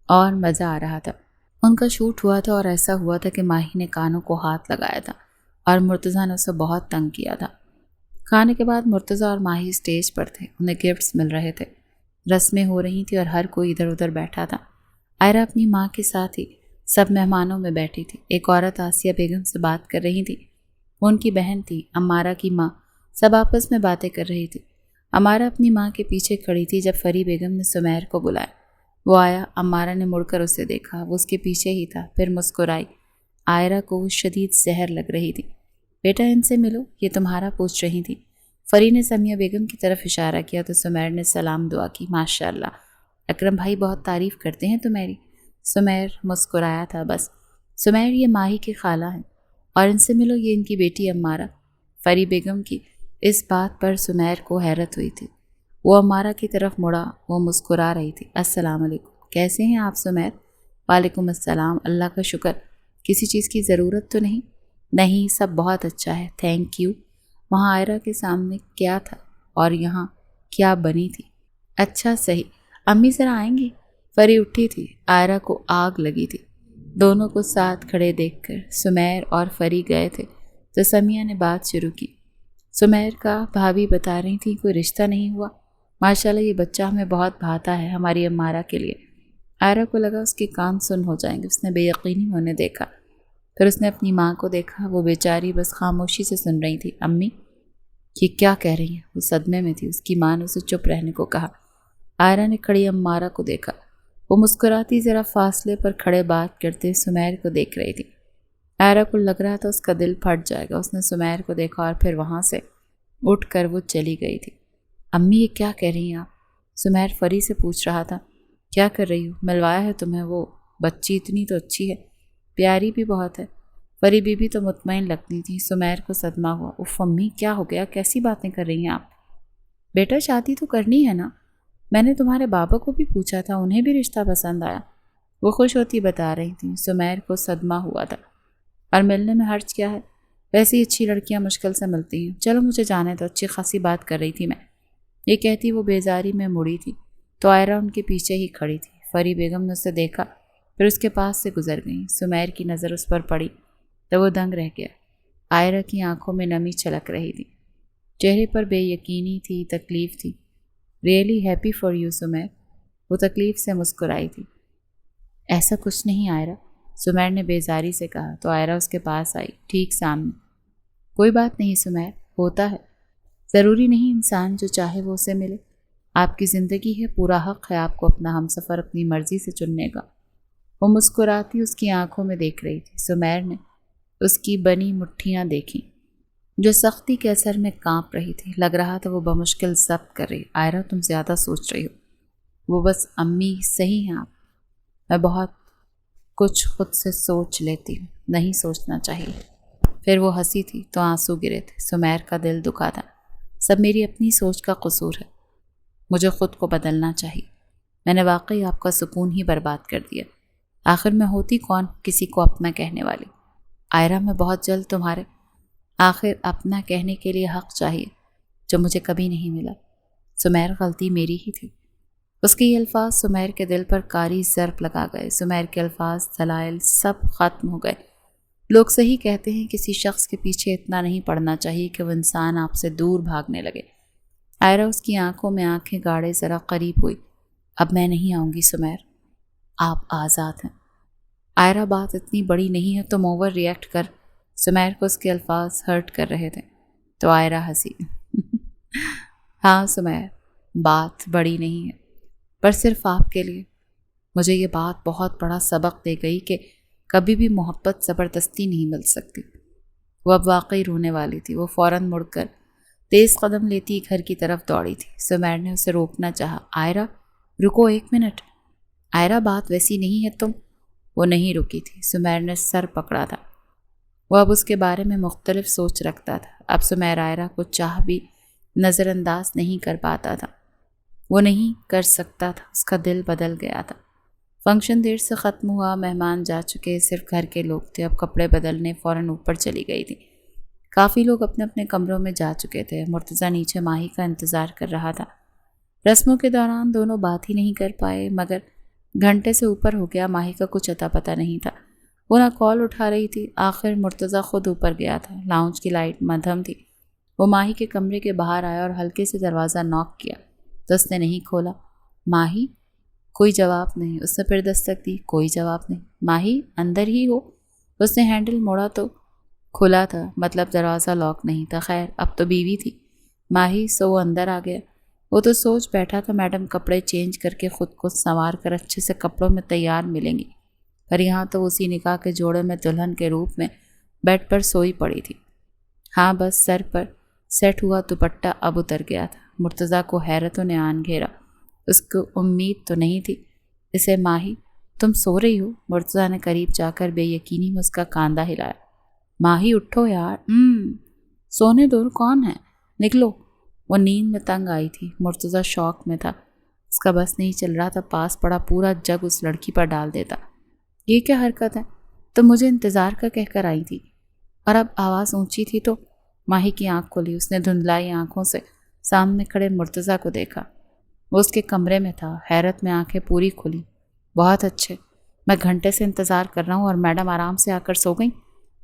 اور مزہ آ رہا تھا۔ ان کا شوٹ ہوا تھا اور ایسا ہوا تھا کہ ماہی نے کانوں کو ہاتھ لگایا تھا اور مرتضیٰ نے اسے بہت تنگ کیا تھا۔ کھانے کے بعد مرتضیٰ اور ماہی اسٹیج پر تھے، انہیں گفٹس مل رہے تھے، رسمیں ہو رہی تھیں اور ہر کوئی ادھر ادھر بیٹھا تھا۔ عائرہ اپنی ماں کے ساتھ ہی سب مہمانوں میں بیٹھی تھی۔ ایک عورت آسیہ بیگم سے بات کر رہی تھی، وہ ان کی بہن تھی، امارہ کی ماں۔ سب آپس میں باتیں کر رہی تھی۔ امارہ اپنی ماں کے پیچھے کھڑی تھی جب فری بیگم نے سمیر کو بلایا۔ وہ آیا، امارہ نے مڑ کر اسے دیکھا، وہ اس کے پیچھے ہی تھا، پھر مسکرائی۔ عائرہ کو وہ شدید زہر لگ رہی تھی۔ بیٹا ان سے ملو، یہ تمہارا پوچھ رہی تھی۔ فری نے سمیہ بیگم کی طرف اشارہ کیا تو سمیر نے سلام دعا کی۔ ماشاءاللہ اکرم بھائی بہت تعریف کرتے ہیں تمہاری۔ سمیر مسکرایا تھا بس۔ سمیر یہ ماہی کی خالہ ہیں اور ان سے ملو، یہ ان کی بیٹی امارہ۔ فری بیگم کی اس بات پر سمیر کو حیرت ہوئی تھی۔ وہ امارہ کی طرف مڑا، وہ مسکرا رہی تھی۔ السلام علیکم، کیسے ہیں آپ سمیر؟ وعلیکم السلام، اللہ کا شکر۔ کسی چیز کی ضرورت تو نہیں؟ نہیں، سب بہت اچھا ہے، تھینک یو۔ وہاں عائرہ کے سامنے کیا تھا اور یہاں کیا بنی تھی؟ اچھا صحیح، امی ذرا آئیں گی؟ فری اٹھی تھی، عائرہ کو آگ لگی تھی۔ دونوں کو ساتھ کھڑے دیکھ کر سمیر اور فری گئے تھے تو سمیہ نے بات شروع کی۔ سمیر کا بھابھی بتا رہی تھی کوئی رشتہ نہیں ہوا، ماشاءاللہ یہ بچہ ہمیں بہت بھاتا ہے ہماری امارہ کے لیے۔ عائرہ کو لگا اس کے کان سن ہو جائیں گے، اس نے بے یقینی میں انہیں دیکھا، پھر اس نے اپنی ماں کو دیکھا، وہ بیچاری بس خاموشی سے سن رہی تھی۔ امی یہ کیا کہہ رہی ہیں؟ وہ صدمے میں تھی۔ اس کی ماں نے اسے چپ رہنے کو کہا۔ عائرہ نے کھڑی امارہ کو دیکھا، وہ مسکراتی ذرا فاصلے پر کھڑے بات کرتے سمیر کو دیکھ رہی تھی۔ عائرہ کو لگ رہا تھا اس کا دل پھٹ جائے گا۔ اس نے سمیر کو دیکھا اور پھر وہاں سے اٹھ کر وہ چلی گئی تھی۔ امی یہ کیا کہہ رہی ہیں آپ؟ سمیر فری سے پوچھ رہا تھا۔ کیا کر رہی ہو؟ ملوایا ہے تمہیں وہ بچی، اتنی تو اچھی ہے، پیاری بھی بہت ہے۔ فری بی بھی تو مطمئن لگتی تھی۔ سمیر کو صدمہ ہوا۔ اف امی کیا ہو گیا، کیسی باتیں کر رہی ہیں آپ؟ بیٹا شادی تو کرنی ہے نا، میں نے تمہارے بابا کو بھی پوچھا تھا، انہیں بھی رشتہ پسند آیا، وہ خوش ہوتی بتا رہی تھیں۔ سمیر کو صدمہ ہوا تھا۔ اور ملنے میں حرج کیا ہے، ویسی اچھی لڑکیاں مشکل سے ملتی ہیں، چلو مجھے جانے تو، اچھی خاصی بات کر رہی تھی میں۔ یہ کہتی وہ بیزاری میں مڑی تھی تو عائرہ ان کے پیچھے ہی کھڑی تھی۔ فری بیگم نے اسے دیکھا، پھر اس کے پاس سے گزر گئیں۔ سمیر کی نظر اس پر پڑی تو وہ دنگ رہ گیا۔ عائرہ کی آنکھوں میں نمی چھلک رہی تھی۔ چہرے پر بے یقینی تھی، تکلیف تھی۔ Really happy for you Sameer, وہ تکلیف سے مسکرائی تھی۔ ایسا کچھ نہیں عائرہ، سمیر نے بیزاری سے کہا تو عائرہ اس کے پاس آئی، ٹھیک سامنے۔ کوئی بات نہیں سمیر، ہوتا ہے، ضروری نہیں انسان جو چاہے وہ اسے ملے۔ آپ کی زندگی ہے، پورا حق ہے آپ کو اپنا ہمسفر اپنی مرضی سے چننے کا۔ وہ مسکراتی اس کی آنکھوں میں دیکھ رہی تھی۔ سمیر نے اس کی بنی مٹھیاں دیکھیں جو سختی کے اثر میں کانپ رہی تھی۔ لگ رہا تھا وہ بمشکل ضبط کر رہی۔ عائرہ تم زیادہ سوچ رہی ہو۔ وہ بس امی صحیح ہیں آپ، میں بہت کچھ خود سے سوچ لیتی ہوں، نہیں سوچنا چاہیے۔ پھر وہ ہنسی تھی تو آنسو گرے تھے۔ سمیر کا دل دکھا تھا۔ سب میری اپنی سوچ کا قصور ہے، مجھے خود کو بدلنا چاہیے۔ میں نے واقعی آپ کا سکون ہی برباد کر دیا۔ آخر میں ہوتی کون کسی کو اپنا کہنے والی؟ عائرہ میں بہت جلد تمہارے آخر اپنا کہنے کے لیے حق چاہیے جو مجھے کبھی نہیں ملا۔ سمیر غلطی میری ہی تھی۔ اس کے یہ الفاظ سمیر کے دل پر کاری ضرب لگا گئے۔ سمیر کے الفاظ، دلائل سب ختم ہو گئے۔ لوگ صحیح کہتے ہیں کسی شخص کے پیچھے اتنا نہیں پڑنا چاہیے کہ وہ انسان آپ سے دور بھاگنے لگے۔ عائرہ اس کی آنکھوں میں آنکھیں گاڑے ذرا قریب ہوئی۔ اب میں نہیں آؤں گی سمیر، آپ آزاد ہیں۔ عائرہ بات اتنی بڑی نہیں ہے تم اوور ری ایکٹ کر۔ سمیر کو اس کے الفاظ ہرٹ کر رہے تھے تو عائرہ ہنسی۔ ہاں سمیر، بات بڑی نہیں ہے، پر صرف آپ کے لیے۔ مجھے یہ بات بہت بڑا سبق دے گئی کہ کبھی بھی محبت زبردستی نہیں مل سکتی۔ وہ اب واقعی رونے والی تھی۔ وہ فوراً مڑ کر تیز قدم لیتی گھر کی طرف دوڑی تھی۔ سمیر نے اسے روکنا چاہا۔ عائرہ رکو، 1 منٹ۔ عائرہ بات ویسی نہیں ہے تم۔ وہ نہیں رکی تھی۔ سمیر نے سر پکڑا تھا۔ وہ اب اس کے بارے میں مختلف سوچ رکھتا تھا۔ اب سمیر عائرہ کو چاہ بھی نظر انداز نہیں کر پاتا تھا۔ وہ نہیں کر سکتا تھا، اس کا دل بدل گیا تھا۔ فنکشن دیر سے ختم ہوا، مہمان جا چکے، صرف گھر کے لوگ تھے۔ اب کپڑے بدلنے فوراً اوپر چلی گئی تھی۔ کافی لوگ اپنے اپنے کمروں میں جا چکے تھے۔ مرتضیٰ نیچے ماہی کا انتظار کر رہا تھا۔ رسموں کے دوران دونوں بات ہی نہیں کر پائے، مگر گھنٹے سے اوپر ہو گیا، ماہی کا کچھ اتا پتہ نہیں تھا۔ وہ نہ کال اٹھا رہی تھی۔ آخر مرتضیٰ خود اوپر گیا تھا۔ لاؤنج کی لائٹ مدھم تھی۔ وہ ماہی کے کمرے کے باہر آیا اور ہلکے سے دروازہ ناک کیا تو اس نے نہیں کھولا۔ ماہی؟ کوئی جواب نہیں۔ اس نے پھر دستک دی، کوئی جواب نہیں۔ ماہی اندر ہی ہو؟ اس نے ہینڈل موڑا تو کھلا تھا، مطلب دروازہ لاک نہیں تھا۔ خیر اب تو بیوی تھی۔ ماہی سو وہ اندر آ گیا۔ وہ تو سوچ بیٹھا تھا میڈم کپڑے چینج کر کے خود کو سنوار کر اچھے سے کپڑوں میں تیار ملیں گی، پر یہاں تو اسی نکاح کے جوڑے میں دلہن کے روپ میں بیڈ پر سوئی پڑی تھی۔ ہاں بس سر پر سیٹ ہوا دوپٹہ اب اتر گیا تھا۔ مرتضیٰ کو حیرتوں نے آن گھیرا۔ اس کو امید تو نہیں تھی اسے۔ ماہی تم سو رہی ہو؟ مرتضیٰ نے قریب جا کر بے یقینی میں اس کا کاندھا ہلایا۔ ماہی اٹھو یار، سونے دو، کون ہے؟ نکلو۔ وہ نیند میں تنگ آئی تھی۔ مرتضیٰ شوق میں تھا، اس کا بس نہیں چل رہا تھا، پاس پڑا پورا جگ اس لڑکی پر ڈال دیتا۔ یہ کیا حرکت ہے؟ تم مجھے انتظار کا کہہ کر آئی تھی اور اب آواز اونچی تھی تو؟ ماہی کی آنکھ کھلی۔ اس نے دھندلائی آنکھوں سے سامنے کھڑے مرتضیٰ کو دیکھا۔ وہ اس کے کمرے میں تھا، حیرت میں آنکھیں پوری کھلی۔ بہت اچھے، میں گھنٹے سے انتظار کر رہا ہوں اور میڈم آرام سے آ کر سو گئیں؟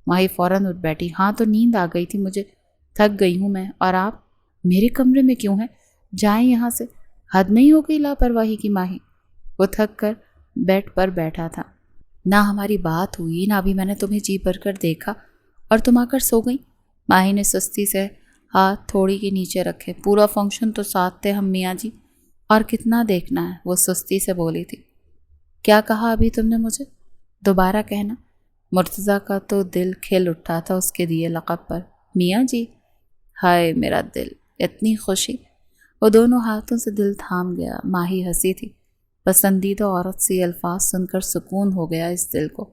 ماہی فوراً اٹھ بیٹھی۔ ہاں تو نیند آ گئی تھی مجھے، تھک گئی ہوں میں۔ اور آپ میرے کمرے میں کیوں ہیں؟ جائیں یہاں سے، حد نہیں ہو گئی لاپرواہی کی ماہی۔ وہ تھک کر بیڈ پر بیٹھا تھا۔ نہ ہماری بات ہوئی، نہ ابھی میں نے تمہیں جی بھر کر دیکھا اور تم آ کر سو گئیں۔ ماہی نے سستی سے ہاتھ تھوڑی کے نیچے رکھے۔ پورا فنکشن تو ساتھ تھے ہم میاں جی، اور کتنا دیکھنا ہے؟ وہ سستی سے بولی تھی۔ کیا کہا ابھی تم نے مجھے؟ دوبارہ کہنا۔ مرتضیٰ کا تو دل کھل اٹھا تھا اس کے دیے لقب پر۔ میاں جی؟ ہائے میرا دل، اتنی خوشی۔ وہ دونوں ہاتھوں سے دل تھام گیا۔ ماہی ہنسی تھی۔ پسندیدہ عورت سے یہ الفاظ سن کر سکون ہو گیا اس دل کو۔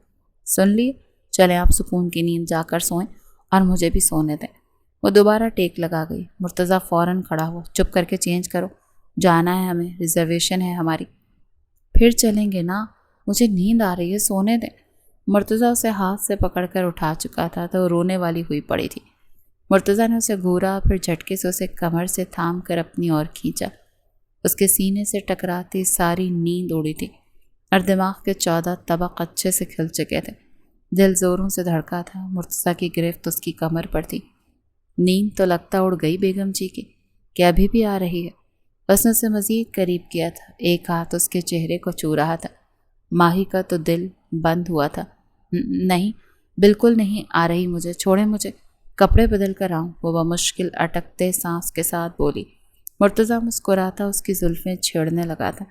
سن لیے، چلیں آپ سکون کی نیند جا کر سوئیں اور مجھے بھی سونے دیں۔ وہ دوبارہ ٹیک لگا گئی۔ مرتضیٰ فوراً کھڑا ہوا۔ چپ کر کے چینج کرو، جانا ہے ہمیں، ریزرویشن ہے ہماری۔ پھر چلیں گے نا، مجھے نیند آ رہی ہے، سونے دیں۔ مرتضیٰ اسے ہاتھ سے پکڑ کر اٹھا چکا تھا تو وہ رونے والی ہوئی پڑی تھی۔ مرتضیٰ نے اسے گھورا، پھر جھٹکے سے اسے کمر سے تھام کر اپنی اور کھینچا۔ اس کے سینے سے ٹکراتی ساری نیند اڑی تھی اور دماغ کے 14 طبق اچھے سے کھل چکے تھے۔ دل زوروں سے دھڑکا تھا۔ مرتضیٰ کی گرفت اس کی کمر پر تھی۔ نیند تو لگتا اڑ گئی بیگم جی کی کہ ابھی بھی آ رہی ہے۔ اس نے اسے مزید قریب کیا تھا، ایک ہاتھ اس کے چہرے کو چھو رہا تھا۔ ماہی کا تو دل بند ہوا تھا۔ نہیں، بالکل نہیں آ رہی، مجھے چھوڑیں، مجھے کپڑے بدل کر آؤں، وہ بمشکل اٹکتے سانس کے ساتھ بولی۔ مرتضیٰ مسکراتا اس کی زلفیں چھیڑنے لگا تھا۔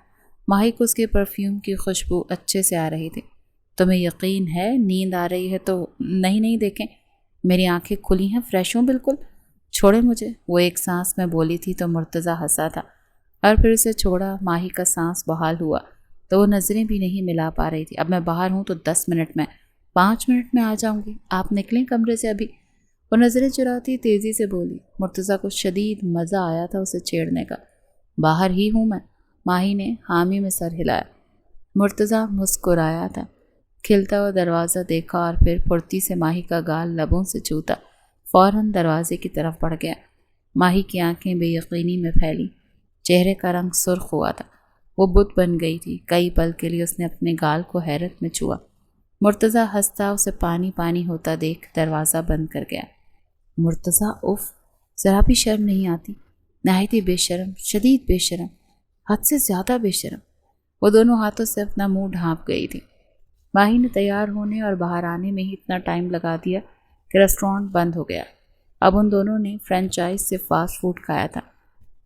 ماہی کو اس کے پرفیوم کی خوشبو اچھے سے آ رہی تھی۔ تمہیں یقین ہے نیند آ رہی ہے تو؟ نہیں دیکھیں، میری آنکھیں کھلی ہیں، فریش ہوں بالکل، چھوڑیں مجھے، وہ ایک سانس میں بولی تھی تو مرتضیٰ ہنسا تھا اور پھر اسے چھوڑا۔ ماہی کا سانس بحال ہوا تو وہ نظریں بھی نہیں ملا پا رہی تھی۔ اب میں باہر ہوں تو 10 منٹ میں، 5 منٹ میں آ جاؤں گی، آپ نکلیں کمرے سے ابھی، وہ نظریں چراتی تیزی سے بولی۔ مرتضیٰ کو شدید مزہ آیا تھا اسے چھیڑنے کا۔ باہر ہی ہوں میں، ماہی نے حامی میں سر ہلایا۔ مرتضیٰ مسکرایا تھا، کھلتا ہوا دروازہ دیکھا اور پھر پھرتی سے ماہی کا گال لبوں سے چھوتا فوراً دروازے کی طرف بڑھ گیا۔ ماہی کی آنکھیں بے یقینی میں پھیلی، چہرے کا رنگ سرخ ہوا تھا، وہ بت بن گئی تھی۔ کئی پل کے لیے اس نے اپنے گال کو حیرت میں چھوا۔ مرتضیٰ ہنستا اسے پانی پانی ہوتا دیکھ دروازہ بند کر گیا۔ مرتضیٰ، اف، ذرا بھی شرم نہیں آتی؟ نہایت ہی بے شرم، شدید بے شرم، حد سے زیادہ بے شرم۔ وہ دونوں ہاتھوں سے اپنا منہ ڈھانپ گئی تھی۔ ماہی نے تیار ہونے اور باہر آنے میں ہی اتنا ٹائم لگا دیا کہ ریسٹورانٹ بند ہو گیا۔ اب ان دونوں نے فرینچائز سے فاسٹ فوڈ کھایا تھا،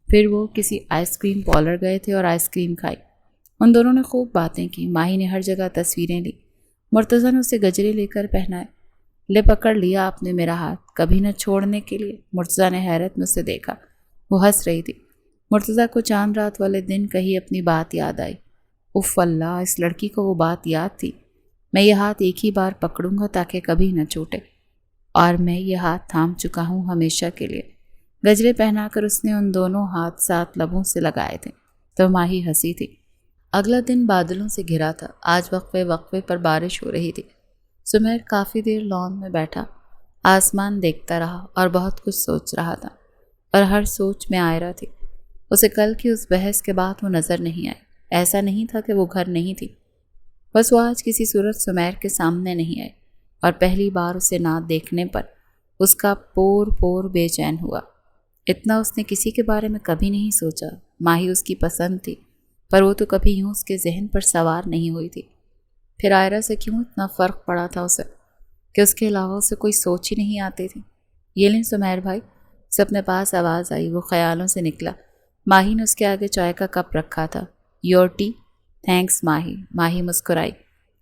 پھر وہ کسی آئس کریم پارلر گئے تھے اور آئس کریم کھائی۔ ان دونوں نے خوب باتیں کی، ماہی نے ہر جگہ تصویریں لی، مرتضیٰ نے اسے گجرے لے کر پہنائے۔ لے پکڑ لیا آپ نے میرا ہاتھ، کبھی نہ چھوڑنے کے لیے؟ مرتضیٰ نے حیرت میں اسے دیکھا، وہ ہنس رہی تھی۔ مرتضیٰ کو چاند رات والے دن کہی اپنی بات یاد آئی۔ اف اللہ، اس لڑکی کو وہ بات یاد تھی۔ میں یہ ہاتھ ایک ہی بار پکڑوں گا تاکہ کبھی نہ چھوٹے، اور میں یہ ہاتھ تھام چکا ہوں ہمیشہ کے لیے۔ گجرے پہنا کر اس نے ان دونوں ہاتھ ساتھ لبوں سے لگائے تھے تو ماہی ہنسی تھی۔ اگلا دن بادلوں سے گھرا تھا، آج وقفے وقفے پر بارش ہو رہی تھی۔ سمیر کافی دیر لان میں بیٹھا آسمان دیکھتا رہا اور بہت کچھ سوچ رہا تھا، اور ہر سوچ میں عائرہ تھی۔ اسے کل کی اس بحث کے بعد وہ نظر نہیں آئی۔ ایسا نہیں تھا کہ وہ گھر نہیں تھی، بس وہ آج کسی صورت سمیر کے سامنے نہیں آئی، اور پہلی بار اسے نہ دیکھنے پر اس کا پور پور بے چین ہوا۔ اتنا اس نے کسی کے بارے میں کبھی نہیں سوچا۔ ماہی اس کی پسند تھی، پر وہ تو کبھی یوں اس کے ذہن پر سوار نہیں ہوئی تھی۔ پھر عائرہ سے کیوں اتنا فرق پڑا تھا اسے کہ اس کے علاوہ اسے کوئی سوچ ہی نہیں آتی تھی۔ یہ لیں سمیر بھائی، اسے اپنے پاس آواز آئی۔ وہ خیالوں سے نکلا۔ ماہی نے اس کے آگے چائے کا کپ رکھا تھا۔ Your T? تھینکس ماہی۔ ماہی مسکرائی۔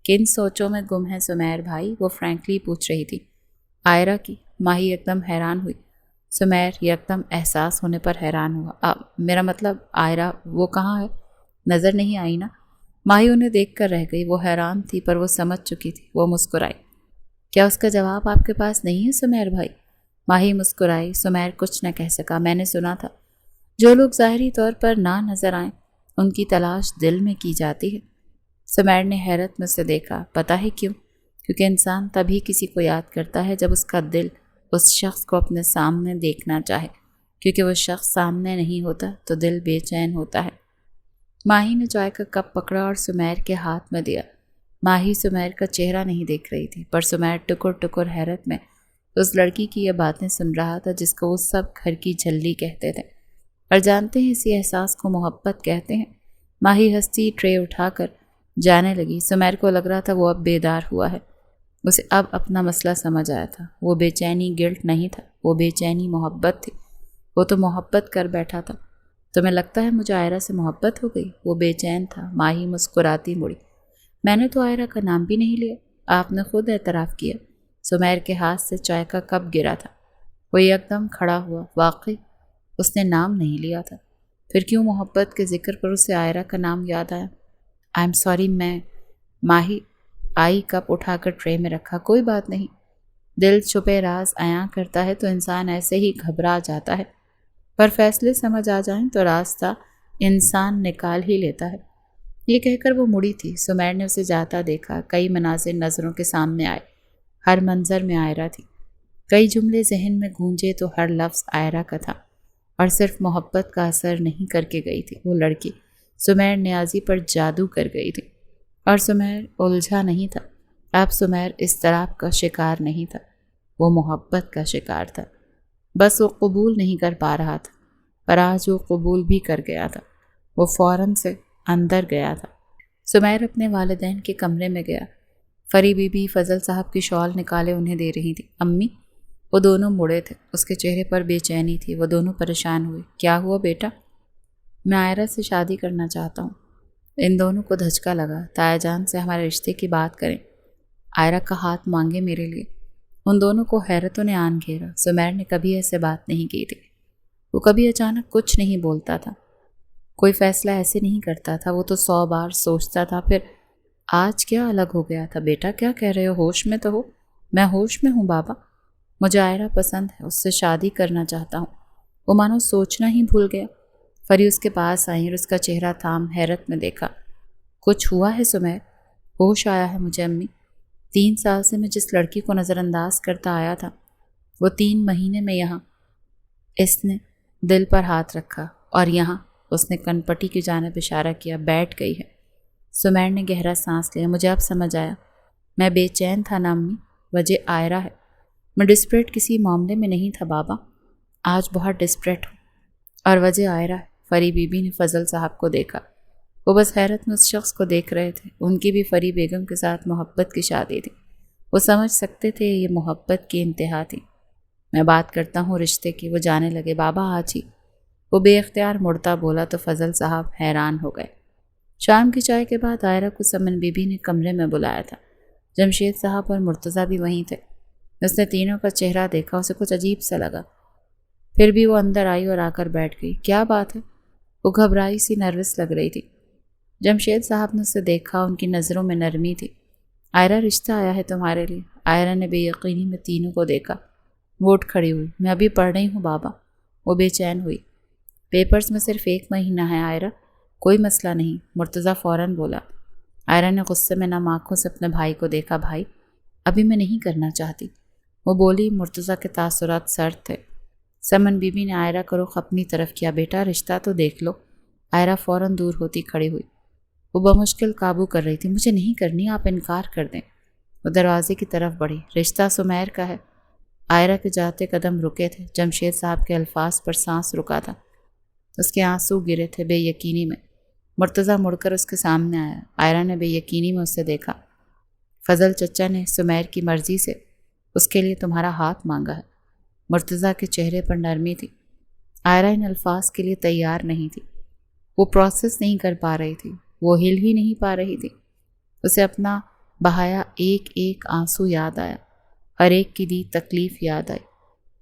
کن سوچوں میں گم ہے سمیر بھائی؟ وہ فرینکلی پوچھ رہی تھی۔ عائرہ کی؟ ماہی ایک دم حیران ہوئی۔ سمیر ایک دم احساس ہونے پر حیران ہوا۔ میرا مطلب عائرہ وہ کہاں ہے؟ نظر نہیں آئی نا؟ ماہی انہیں دیکھ کر رہ گئی۔ وہ حیران تھی پر وہ سمجھ چکی تھی۔ وہ مسکرائی۔ کیا اس کا جواب آپ کے پاس نہیں ہے سمیر بھائی؟ ماہی مسکرائی۔ سمیر کچھ نہ کہہ سکا۔ میں نے سنا تھا جو لوگ ظاہری طور پر نہ نظر آئیں ان کی تلاش دل میں کی جاتی ہے۔ سمیر نے حیرت میں سے دیکھا۔ پتہ ہے کیوں؟ کیونکہ انسان تبھی کسی کو یاد کرتا ہے جب اس کا دل اس شخص کو اپنے سامنے دیکھنا چاہے، کیونکہ وہ شخص سامنے نہیں ہوتا تو دل بے چین ہوتا ہے۔ ماہی نے چائے کا کپ پکڑا اور سمیر کے ہاتھ میں دیا۔ ماہی سمیر کا چہرہ نہیں دیکھ رہی تھی، پر سمیر ٹکر ٹکر حیرت میں اس لڑکی کی یہ باتیں سن رہا تھا جس کو وہ سب گھر کی جھلی کہتے تھے، اور جانتے ہیں اسی احساس کو محبت کہتے ہیں۔ ماہی ہستی ٹرے اٹھا کر جانے لگی۔ سمیر کو لگ رہا تھا وہ اب بیدار ہوا ہے۔ اسے اب اپنا مسئلہ سمجھ آیا تھا۔ وہ بے چینی گلٹ نہیں تھا، وہ بے چینی محبت تھی۔ وہ تو محبت کر بیٹھا تھا۔ تمہیں لگتا ہے مجھے عائرہ سے محبت ہو گئی؟ وہ بے چین تھا۔ ماہی مسکراتی مڑی۔ میں نے تو عائرہ کا نام بھی نہیں لیا، آپ نے خود اعتراف کیا۔ سمیر کے ہاتھ سے چائے کا کپ گرا تھا۔ وہ ایک دم کھڑا ہوا۔ واقعی اس نے نام نہیں لیا تھا، پھر کیوں محبت کے ذکر پر اسے عائرہ کا نام یاد آیا؟ آئی ایم سوری۔ میں ماہی آئی کپ اٹھا کر ٹرے میں رکھا۔ کوئی بات نہیں، دل چھپے راز عیاں کرتا ہے تو انسان ایسے ہی گھبرا جاتا ہے، پر فیصلے سمجھ آ جائیں تو راستہ انسان نکال ہی لیتا ہے۔ یہ کہہ کر وہ مڑی تھی۔ سمیر نے اسے جاتا دیکھا۔ کئی مناظر نظروں کے سامنے آئے، ہر منظر میں عائرہ تھی۔ کئی جملے ذہن میں گونجے تو ہر لفظ عائرہ کا تھا، اور صرف محبت کا اثر نہیں کر کے گئی تھی وہ لڑکی۔ سمیر نیازی پر جادو کر گئی تھی، اور سمیر الجھا نہیں تھا۔ اب سمیر اضطراب کا شکار نہیں تھا، وہ محبت کا شکار تھا۔ بس وہ قبول نہیں کر پا رہا تھا، پر آج وہ قبول بھی کر گیا تھا۔ وہ فوراً سے اندر گیا تھا۔ سمیر اپنے والدین کے کمرے میں گیا۔ فری بی بی فضل صاحب کی شال نکالے انہیں دے رہی تھی۔ امی، وہ دونوں مڑے تھے، اس کے چہرے پر بے چینی تھی۔ وہ دونوں پریشان ہوئے۔ کیا ہوا بیٹا؟ میں عائرہ سے شادی کرنا چاہتا ہوں۔ ان دونوں کو دھچکا لگا۔ تایا جان سے ہمارے رشتے کی بات کریں، عائرہ کا ہاتھ مانگے میرے لیے۔ ان دونوں کو حیرتوں نے آن گھیرا۔ سمیر نے کبھی ایسے بات نہیں کی تھی۔ وہ کبھی اچانک کچھ نہیں بولتا تھا، کوئی فیصلہ ایسے نہیں کرتا تھا۔ وہ تو 100 بار سوچتا تھا، پھر آج کیا الگ ہو گیا تھا؟ بیٹا کیا کہہ رہے ہو؟ ہوش میں تو ہو؟ میں ہوش میں ہوں بابا، مجھے عائرہ پسند ہے، اس سے شادی کرنا چاہتا ہوں۔ وہ مانو سوچنا ہی بھول گیا۔ فری اس کے پاس آئی اور اس کا چہرہ تھام حیرت میں دیکھا۔ کچھ ہوا ہے سمیر؟ ہوش آیا ہے مجھے امی۔ 3 سال سے میں جس لڑکی کو نظر انداز کرتا آیا تھا، وہ 3 مہینے میں یہاں۔ اس نے دل پر ہاتھ رکھا، اور یہاں، اس نے کن پٹی کی جانب اشارہ کیا، بیٹھ گئی ہے۔ سمیر نے گہرا سانس لیا۔ مجھے اب سمجھ آیا، میں بے چین تھا نا امی، وجہ عائرہ ہے۔ میں ڈسپریٹ کسی معاملے میں نہیں تھا بابا، آج بہت ڈسپریٹ ہوں، اور وجہ عائرہ ہے۔ فری بی بی نے فضل صاحب کو دیکھا۔ وہ بس حیرت میں اس شخص کو دیکھ رہے تھے۔ ان کی بھی فری بیگم کے ساتھ محبت کی شادی تھی۔ وہ سمجھ سکتے تھے یہ محبت کی انتہا تھی۔ میں بات کرتا ہوں رشتے کی، وہ جانے لگے۔ بابا آج ہی، وہ بے اختیار مڑتا بولا تو فضل صاحب حیران ہو گئے۔ شام کی چائے کے بعد عائرہ کو سمن بی بی نے کمرے میں بلایا تھا۔ جمشید صاحب اور مرتضیٰ بھی وہیں تھے۔ اس نے تینوں کا چہرہ دیکھا، اسے کچھ عجیب سا لگا۔ پھر بھی وہ اندر آئی اور آ کر بیٹھ گئی۔ کیا بات ہے؟ وہ گھبرائی سی نروس لگ رہی تھی۔ جمشید صاحب نے اسے دیکھا، ان کی نظروں میں نرمی تھی۔ عائرہ، رشتہ آیا ہے تمہارے لیے۔ عائرہ نے بے یقینی میں تینوں کو دیکھا۔ وہ اٹھ کھڑی ہوئی۔ میں ابھی پڑھ رہی ہوں بابا۔ وہ بے چین ہوئی۔ پیپرز میں صرف 1 مہینہ ہے عائرہ، کوئی مسئلہ نہیں، مرتضیٰ فوراً بولا۔ عائرہ نے غصے میں نم آنکھوں سے اپنے بھائی کو دیکھا۔ بھائی، ابھی میں نہیں کرنا چاہتی، وہ بولی۔ مرتضیٰ کے تاثرات سرد تھے۔ سمن بی بی نے عائرہ کا رخ اپنی طرف کیا۔ بیٹا رشتہ تو دیکھ لو۔ عائرہ فوراً دور ہوتی کھڑی ہوئی۔ وہ بمشکل قابو کر رہی تھی۔ مجھے نہیں کرنی، آپ انکار کر دیں۔ وہ دروازے کی طرف بڑھی۔ رشتہ سمیر کا ہے۔ عائرہ کے جاتے قدم رکے تھے۔ جمشید صاحب کے الفاظ پر سانس رکا تھا۔ اس کے آنسو گرے تھے بے یقینی میں۔ مرتضیٰ مڑ کر اس کے سامنے آیا۔ عائرہ نے بے یقینی میں اسے دیکھا۔ فضل چچا نے سمیر کی مرضی سے اس کے لیے تمہارا ہاتھ مانگا ہے۔ مرتضیٰ کے چہرے پر نرمی تھی۔ عائرہ ان الفاظ کے لیے تیار نہیں تھی۔ وہ پروسیس نہیں کر پا رہی تھی، وہ ہل ہی نہیں پا رہی تھی۔ اسے اپنا بہایا ایک ایک آنسو یاد آیا، ہر ایک کی دی تکلیف یاد آئی،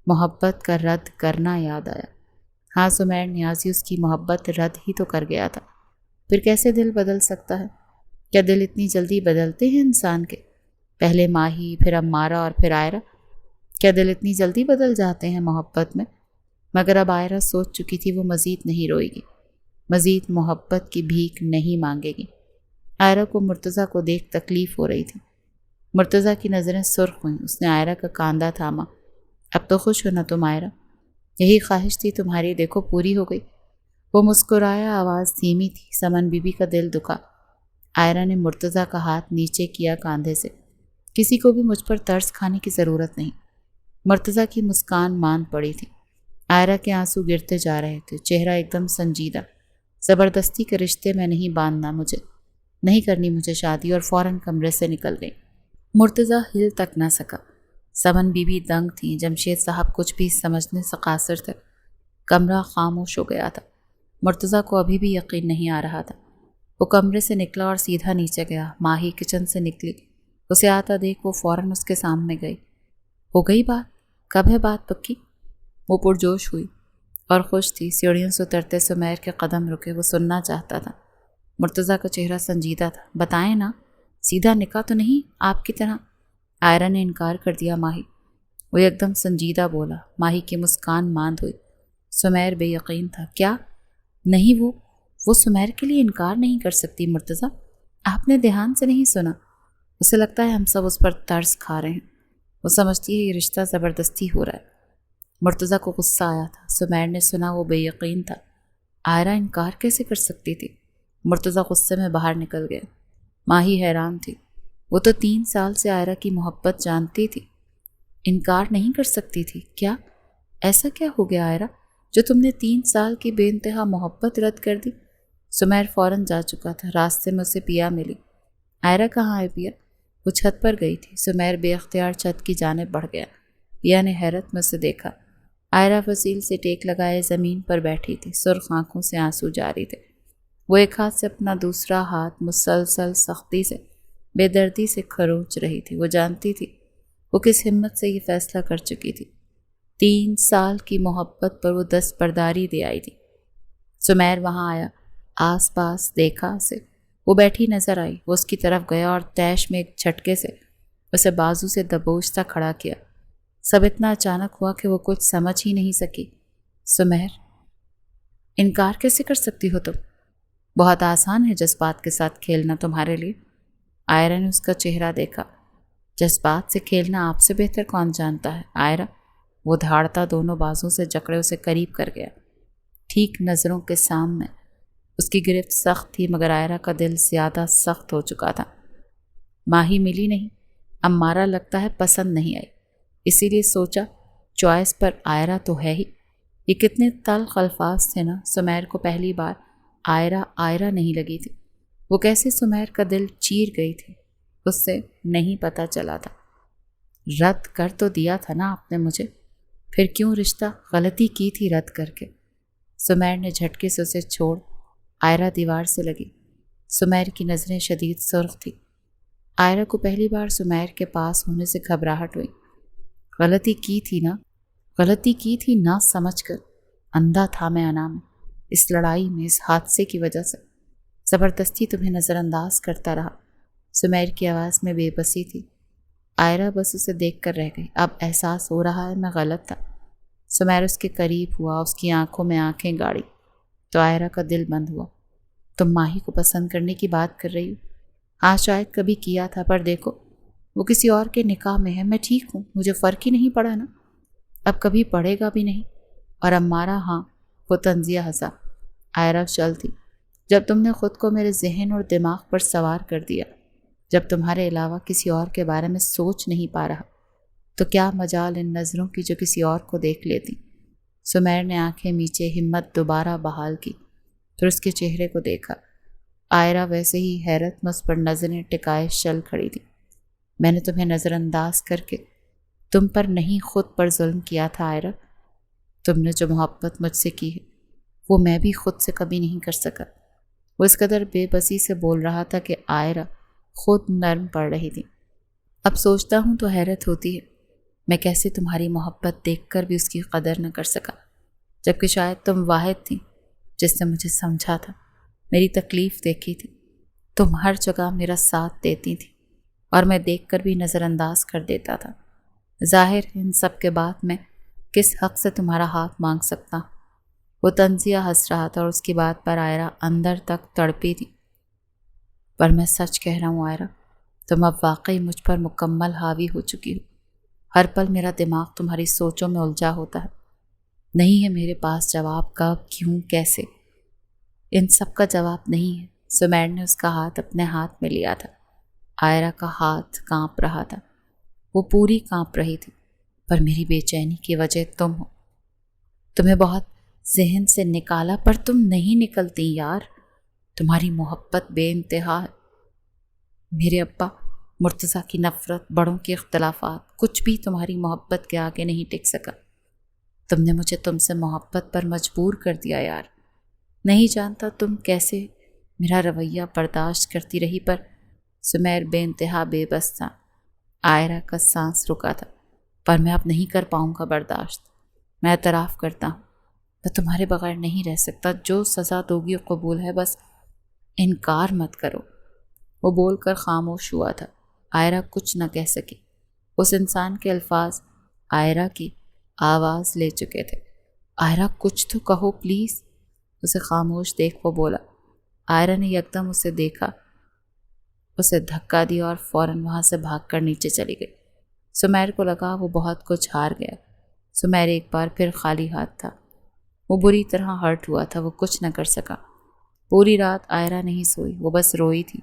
محبت کا رد کرنا یاد آیا۔ ہاں، سمیر نیازی اس کی محبت رد ہی تو کر گیا تھا، پھر کیسے دل بدل سکتا ہے؟ کیا دل اتنی جلدی بدلتے ہیں انسان کے؟ پہلے ماہی، پھر امارہ اور پھر عائرہ، کیا دل اتنی جلدی بدل جاتے ہیں محبت میں؟ مگر اب عائرہ سوچ چکی تھی وہ مزید نہیں روئے گی، مزید محبت کی بھیک نہیں مانگے گی۔ عائرہ کو مرتضیٰ کو دیکھ تکلیف ہو رہی تھی۔ مرتضیٰ کی نظریں سرخ ہوئیں۔ اس نے عائرہ کا کاندھا تھاما۔ اب تو خوش ہو نا تم عائرہ؟ یہی خواہش تھی تمہاری، دیکھو پوری ہو گئی۔ وہ مسکرایا، آواز دھیمی تھی۔ سمن بی بی کا دل دکھا۔ عائرہ نے مرتضیٰ کا ہاتھ نیچے کیا کاندھے سے۔ کسی کو بھی مجھ پر ترس کھانے کی ضرورت نہیں۔ مرتضیٰ کی مسکان ماند پڑی تھی۔ عائرہ کے آنسو گرتے جا رہے تھے، چہرہ ایک دم سنجیدہ۔ زبردستی کے رشتے میں نہیں باندھنا مجھے، نہیں کرنی مجھے شادی، اور فوراً کمرے سے نکل گئی۔ مرتضیٰ ہل تک نہ سکا۔ سمن بی بی دنگ تھیں۔ جمشید صاحب کچھ بھی سمجھنے سے قاصر تھے۔ کمرہ خاموش ہو گیا تھا۔ مرتضیٰ کو ابھی بھی یقین نہیں آ رہا تھا۔ وہ کمرے سے نکلا اور سیدھا نیچے گیا۔ ماہی کچن سے نکلی۔ اسے آتا دیکھ وہ فوراً اس کے سامنے گئی۔ ہو گئی بات؟ کب ہے بات پکی؟ وہ پرجوش ہوئی اور خوش تھی۔ سیڑھیوں سے اترتے سمیر کے قدم رکے۔ وہ سننا چاہتا تھا۔ مرتضیٰ کا چہرہ سنجیدہ تھا۔ بتائیں نا، سیدھا نکاح تو نہیں آپ کی طرح؟ عائرہ نے انکار کر دیا ماہی۔ وہ ایک دم سنجیدہ بولا۔ ماہی کی مسکان ماند ہوئی۔ سمیر بے یقین تھا۔ کیا نہیں؟ وہ سمیر کے لیے انکار نہیں کر سکتی مرتضیٰ؟ آپ نے دھیان سے نہیں سنا؟ اسے لگتا ہے ہم سب اس پر ترس کھا رہے ہیں۔ وہ سمجھتی ہے یہ رشتہ زبردستی ہو رہا ہے۔ مرتضیٰ کو غصہ آیا تھا۔ سمیر نے سنا وہ بے یقین تھا۔ عائرہ انکار کیسے کر سکتی تھی؟ مرتضیٰ غصے میں باہر نکل گئے۔ ماہی حیران تھی۔ وہ تو 3 سال سے عائرہ کی محبت جانتی تھی، انکار نہیں کر سکتی تھی؟ کیا ایسا کیا ہو گیا آئرہ جو تم نے 3 سال کی بے انتہا محبت رد کر دی؟ سمیر فوراً جا چکا تھا۔ راستے میں اسے پیا ملی۔ آئرہ کہاں ہے پیا؟ وہ چھت پر گئی تھی۔ سمیر بے اختیار چھت کی جانب بڑھ گیا۔ پیا نے حیرت میں اسے دیکھا۔ آئرہ وسیل سے ٹیک لگائے زمین پر بیٹھی تھی، سرخ آنکھوں سے آنسو جاری تھے۔ وہ ایک ہاتھ سے اپنا دوسرا ہاتھ مسلسل سختی سے بے دردی سے کھروچ رہی تھی۔ وہ جانتی تھی وہ کس ہمت سے یہ فیصلہ کر چکی تھی۔ 3 سال کی محبت پر وہ دستبرداری دے آئی تھی۔ سمیر وہاں آیا، آس پاس دیکھا اسے۔ وہ بیٹھی نظر آئی۔ وہ اس کی طرف گیا اور تیش میں ایک جھٹکے سے اسے بازو سے دبوچتا کھڑا کیا۔ سب اتنا اچانک ہوا کہ وہ کچھ سمجھ ہی نہیں سکی۔ سمیر، انکار کیسے کر سکتی ہو تم؟ بہت آسان ہے جذبات کے ساتھ کھیلنا تمہارے لیے۔ آئرہ نے اس کا چہرہ دیکھا۔ جذبات سے کھیلنا آپ سے بہتر کون جانتا ہے آئرہ؟ وہ دھاڑتا دونوں بازوں سے جکڑے اسے قریب کر گیا۔ ٹھیک نظروں کے سامنے اس کی گرفت سخت تھی، مگر آئرہ کا دل زیادہ سخت ہو چکا تھا۔ ماہی ملی نہیں، امارہ لگتا ہے پسند نہیں آئی، اسی لیے سوچا چوائس پر آئرہ تو ہے ہی۔ یہ کتنے تلخ الفاظ تھے نا۔ سمیر کو پہلی بار آئرہ نہیں لگی تھی۔ وہ کیسے سمیر کا دل چیر گئی تھی اس سے نہیں پتہ چلا تھا۔ رد کر تو دیا تھا نا آپ نے مجھے، پھر کیوں رشتہ؟ غلطی کی تھی رد کر کے۔ سمیر نے جھٹکے سے اسے چھوڑ۔ آئرہ دیوار سے لگی۔ سمیر کی نظریں شدید سرخ تھی۔ آئرہ کو پہلی بار سمیر کے پاس ہونے سے گھبراہٹ ہوئی۔ غلطی کی تھی نا، غلطی کی تھی نہ سمجھ کر۔ اندھا تھا میں انا میں، اس لڑائی میں، اس حادثے کی وجہ سے زبردستی تمہیں نظر انداز کرتا رہا۔ سمیر کی آواز میں بے بسی تھی۔ آئرہ بس اسے دیکھ کر رہ گئی۔ اب احساس ہو رہا ہے میں غلط تھا۔ سمیر اس کے قریب ہوا، اس کی آنکھوں میں آنکھیں گاڑی تو آئرہ کا دل بند ہوا۔ تم ماہی کو پسند کرنے کی بات کر رہی ہو؟ ہاں شاید کبھی کیا تھا، پر دیکھو وہ کسی اور کے نکاح میں ہے، میں ٹھیک ہوں، مجھے فرق ہی نہیں پڑا نا، اب کبھی پڑے گا بھی نہیں۔ اور امارہ؟ ہاں، وہ طنزیہ ہنسا۔ آئرہ چل تھی۔ جب تم نے خود کو میرے ذہن اور دماغ پر سوار کر دیا، جب تمہارے علاوہ کسی اور کے بارے میں سوچ نہیں پا رہا، تو کیا مجال ان نظروں کی جو کسی اور کو دیکھ لیتی؟ سمیر نے آنکھیں میچے ہمت دوبارہ بحال کی، پھر اس کے چہرے کو دیکھا۔ آئرہ ویسے ہی حیرت میں اس پر نظریں ٹکائے چل کھڑی تھی۔ میں نے تمہیں نظر انداز کر کے تم پر نہیں خود پر ظلم کیا تھا آئرہ۔ تم نے جو محبت مجھ سے کی ہے وہ میں بھی خود سے کبھی نہیں کر سکا۔ وہ اس قدر بے بسی سے بول رہا تھا کہ آئرہ خود نرم پڑ رہی تھی۔ اب سوچتا ہوں تو حیرت ہوتی ہے میں کیسے تمہاری محبت دیکھ کر بھی اس کی قدر نہ کر سکا، جبکہ شاید تم واحد تھی جس نے مجھے سمجھا تھا، میری تکلیف دیکھی تھی۔ تم ہر جگہ میرا ساتھ دیتی تھی اور میں دیکھ کر بھی نظر انداز کر دیتا تھا۔ ظاہر ہے ان سب کے بعد میں کس حق سے تمہارا ہاتھ مانگ سکتا؟ وہ طنزیہ ہنس رہا تھا اور اس کی بات پر آئرہ اندر تک تڑپی تھی۔ پر میں سچ کہہ رہا ہوں آئرہ، تم اب واقعی مجھ پر مکمل حاوی ہو چکی ہو۔ ہر پل میرا دماغ تمہاری سوچوں میں الجھا ہوتا ہے۔ نہیں ہے میرے پاس جواب کب، کیوں، کیسے، ان سب کا جواب نہیں ہے۔ سمیر نے اس کا ہاتھ اپنے ہاتھ میں لیا تھا۔ آئرہ کا ہاتھ کانپ رہا تھا، وہ پوری کانپ رہی تھی۔ پر میری بے چینی کی وجہ تم ہو۔ تمہیں بہت ذہن سے نکالا پر تم نہیں نکلتی یار۔ تمہاری محبت بے انتہا ہے۔ میرے ابا، مرتضیٰ کی نفرت، بڑوں کے اختلافات، کچھ بھی تمہاری محبت کے آگے نہیں ٹک سکا۔ تم نے مجھے تم سے محبت پر مجبور کر دیا یار۔ نہیں جانتا تم کیسے میرا رویہ برداشت کرتی رہی، پر سمیر بے انتہا بے بس تھا۔ آئرہ کا سانس رکا تھا۔ پر میں اب نہیں کر پاؤں گا برداشت۔ میں اعتراف کرتا ہوں میں تمہارے بغیر نہیں رہ سکتا۔ جو سزا دوگی قبول ہے، بس انکار مت کرو۔ وہ بول کر خاموش ہوا تھا۔ آئرہ کچھ نہ کہہ سکی۔ اس انسان کے الفاظ آئرہ کی آواز لے چکے تھے۔ آئرہ کچھ تو کہو پلیز۔ اسے خاموش دیکھ وہ بولا۔ آئرہ نے یکدم اسے دیکھا، اسے دھکا دیا اور فوراً وہاں سے بھاگ کر نیچے چلی گئی۔ سمیر کو لگا وہ بہت کچھ ہار گیا۔ سمیر ایک بار پھر خالی ہاتھ تھا۔ وہ بری طرح ہرٹ ہوا تھا، وہ کچھ نہ کر سکا۔ پوری رات آئرہ نہیں سوئی، وہ بس روئی تھی،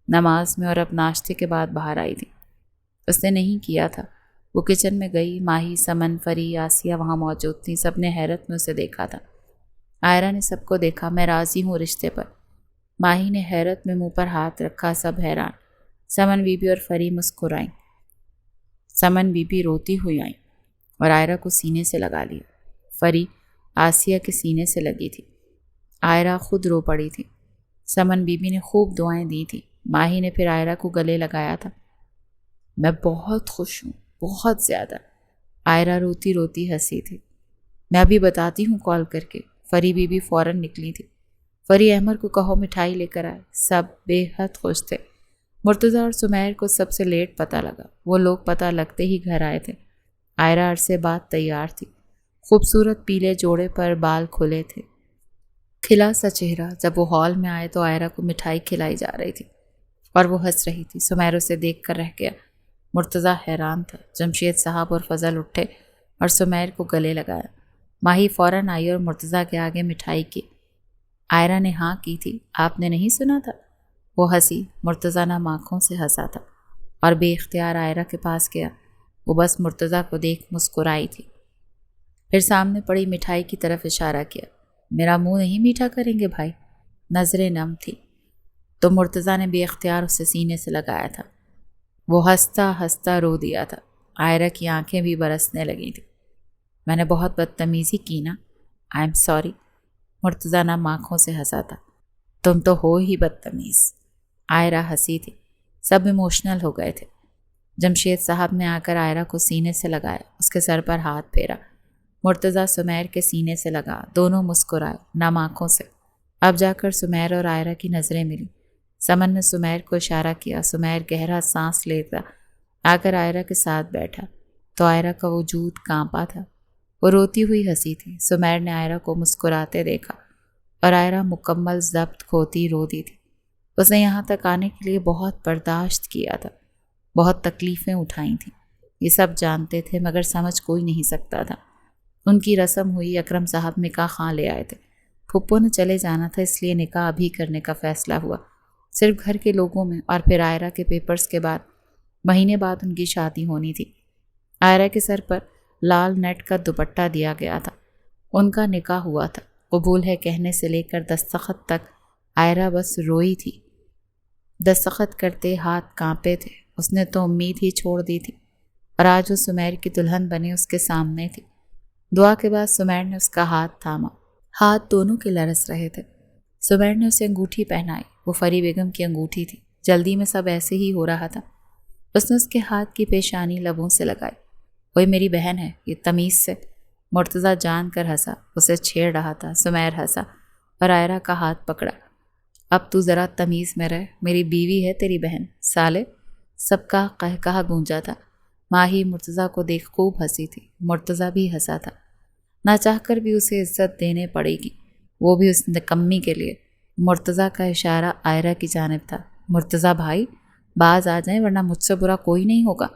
نماز میں اور اب ناشتے کے بعد باہر آئی تھی۔ اس نے نہیں کیا تھا وہ کچن میں گئی۔ ماہی، سمن، فری، آسیہ وہاں موجود تھیں۔ سب نے حیرت میں اسے دیکھا تھا۔ آئرہ نے سب کو دیکھا۔ میں راضی ہوں رشتے پر۔ ماہی نے حیرت میں منہ پر ہاتھ رکھا۔ سب حیران۔ سمن بی بی اور فری مسکرائیں۔ سمن بی بی روتی ہوئی آئیں اور آئرہ کو سینے سے لگا لیا۔ فری آسیہ کے سینے سے لگی تھی۔ آئرہ خود رو پڑی تھی۔ سمن بی بی نے خوب دعائیں دی تھی۔ ماہی نے پھر آئرہ کو گلے لگایا تھا۔ میں بہت خوش ہوں، بہت زیادہ۔ آئرہ روتی روتی ہنسی تھی۔ میں ابھی بتاتی ہوں کال کر کے۔ فری بی بی فوراً نکلی تھی۔ فری احمر کو کہو مٹھائی لے کر آئے۔ سب بے حد خوش تھے۔ مرتضی اور سمیر کو سب سے لیٹ پتہ لگا۔ وہ لوگ پتہ لگتے ہی گھر آئے تھے۔ آئرہ عرصے بعد تیار تھی۔ خوبصورت پیلے جوڑے پر بال کھلے تھے، کھلا سا چہرہ۔ جب وہ ہال میں آئے تو آئرہ کو مٹھائی کھلائی جا رہی تھی اور وہ ہنس رہی تھی۔ سمیر اسے دیکھ کر رہ گیا۔ مرتضی حیران تھا۔ جمشید صاحب اور فضل اٹھے اور سمیر کو گلے لگایا۔ ماہی فوراً آئی اور مرتضی کے آگے مٹھائی کی۔ آئرہ نے ہاں کی تھی۔ آپ نے نہیں سنا تھا؟ وہ ہنسی۔ مرتضی نم آنکھوں سے ہنسا تھا اور بے اختیار آئرہ کے پاس گیا۔ وہ بس مرتضی کو دیکھ مسکرائی تھی۔ پھر سامنے پڑی مٹھائی کی طرف اشارہ کیا۔ میرا منہ نہیں میٹھا کریں گے بھائی؟ نظریں نم تھی تو مرتضی نے بے اختیار اسے سینے سے لگایا تھا۔ وہ ہنستا ہنستا رو دیا تھا۔ آئرہ کی آنکھیں بھی برسنے لگی تھیں۔ میں نے بہت بدتمیزی کی نا؟ آئی ایم سوری۔ مرتضی نم آنکھوں سے ہنسا تھا۔ تم تو ہو ہی بدتمیز۔ آئرہ ہنسی تھی۔ سب ایموشنل ہو گئے تھے۔ جمشید صاحب نے آ کر آئرہ کو سینے سے لگایا، اس کے سر پر ہاتھ پھیرا۔ مرتضی سمیر کے سینے سے لگا۔ دونوں مسکرائے نم آنکھوں سے۔ اب جا کر سمیر اور آئرہ کی نظریں ملی۔ سمن نے سمیر کو اشارہ کیا۔ سمیر گہرا سانس لیتا آ کر آئرہ کے ساتھ بیٹھا تو آئرہ کا وجود کانپا تھا۔ وہ روتی ہوئی ہنسی تھی۔ سمیر نے آئرہ کو مسکراتے دیکھا اور آئرہ مکمل ضبط کھوتی رو دی تھی۔ اس نے یہاں تک آنے کے لیے بہت برداشت کیا تھا، بہت تکلیفیں اٹھائی تھیں۔ یہ سب جانتے تھے مگر سمجھ کوئی نہیں سکتا تھا۔ ان کی رسم ہوئی۔ اکرم صاحب نکاح خواہ لے آئے تھے۔ پھپھو نے چلے جانا تھا، اس لیے نکاح ابھی کرنے کا فیصلہ ہوا، صرف گھر کے لوگوں میں، اور پھر آئرہ کے پیپرز کے بعد مہینے بعد ان کی شادی ہونی تھی۔ آئرہ کے سر پر لال نیٹ کا دوپٹہ دیا گیا تھا۔ ان کا نکاح ہوا تھا۔ قبول ہے کہنے سے لے کر دستخط تک آئرہ بس روئی تھی۔ دستخط کرتے ہاتھ کانپے تھے۔ اس نے تو امید ہی چھوڑ دی تھی، اور آج وہ سمیر کی دلہن بنے اس کے سامنے تھی۔ دعا کے بعد سمیر نے اس کا ہاتھ تھاما۔ ہاتھ دونوں کے لرز رہے تھے۔ سمیر نے اسے انگوٹھی پہنائی۔ وہ فری بیگم کی انگوٹھی تھی۔ جلدی میں سب ایسے ہی ہو رہا تھا۔ اس نے اس کے ہاتھ کی پیشانی لبوں سے لگائی۔ وہی میری بہن ہے، یہ تمیز سے۔ مرتضی جان کر ہنسا، اسے چھیڑ رہا تھا۔ سمیر ہنسا اور آئرہ کا ہاتھ پکڑا۔ اب تو ذرا تمیز میں رہ، میری بیوی ہے تیری بہن، سالے۔ سب کا قہقہہ گونجا تھا۔ ماہی مرتضی کو دیکھ خوب ہنسی تھی۔ مرتضی بھی ہنسا تھا۔ نہ چاہ کر بھی اسے عزت دینے پڑے گی، وہ بھی اس نکمی کے لیے۔ مرتضی کا اشارہ آئرہ کی جانب تھا۔ مرتضی بھائی باز آ جائیں ورنہ مجھ سے برا کوئی نہیں ہوگا۔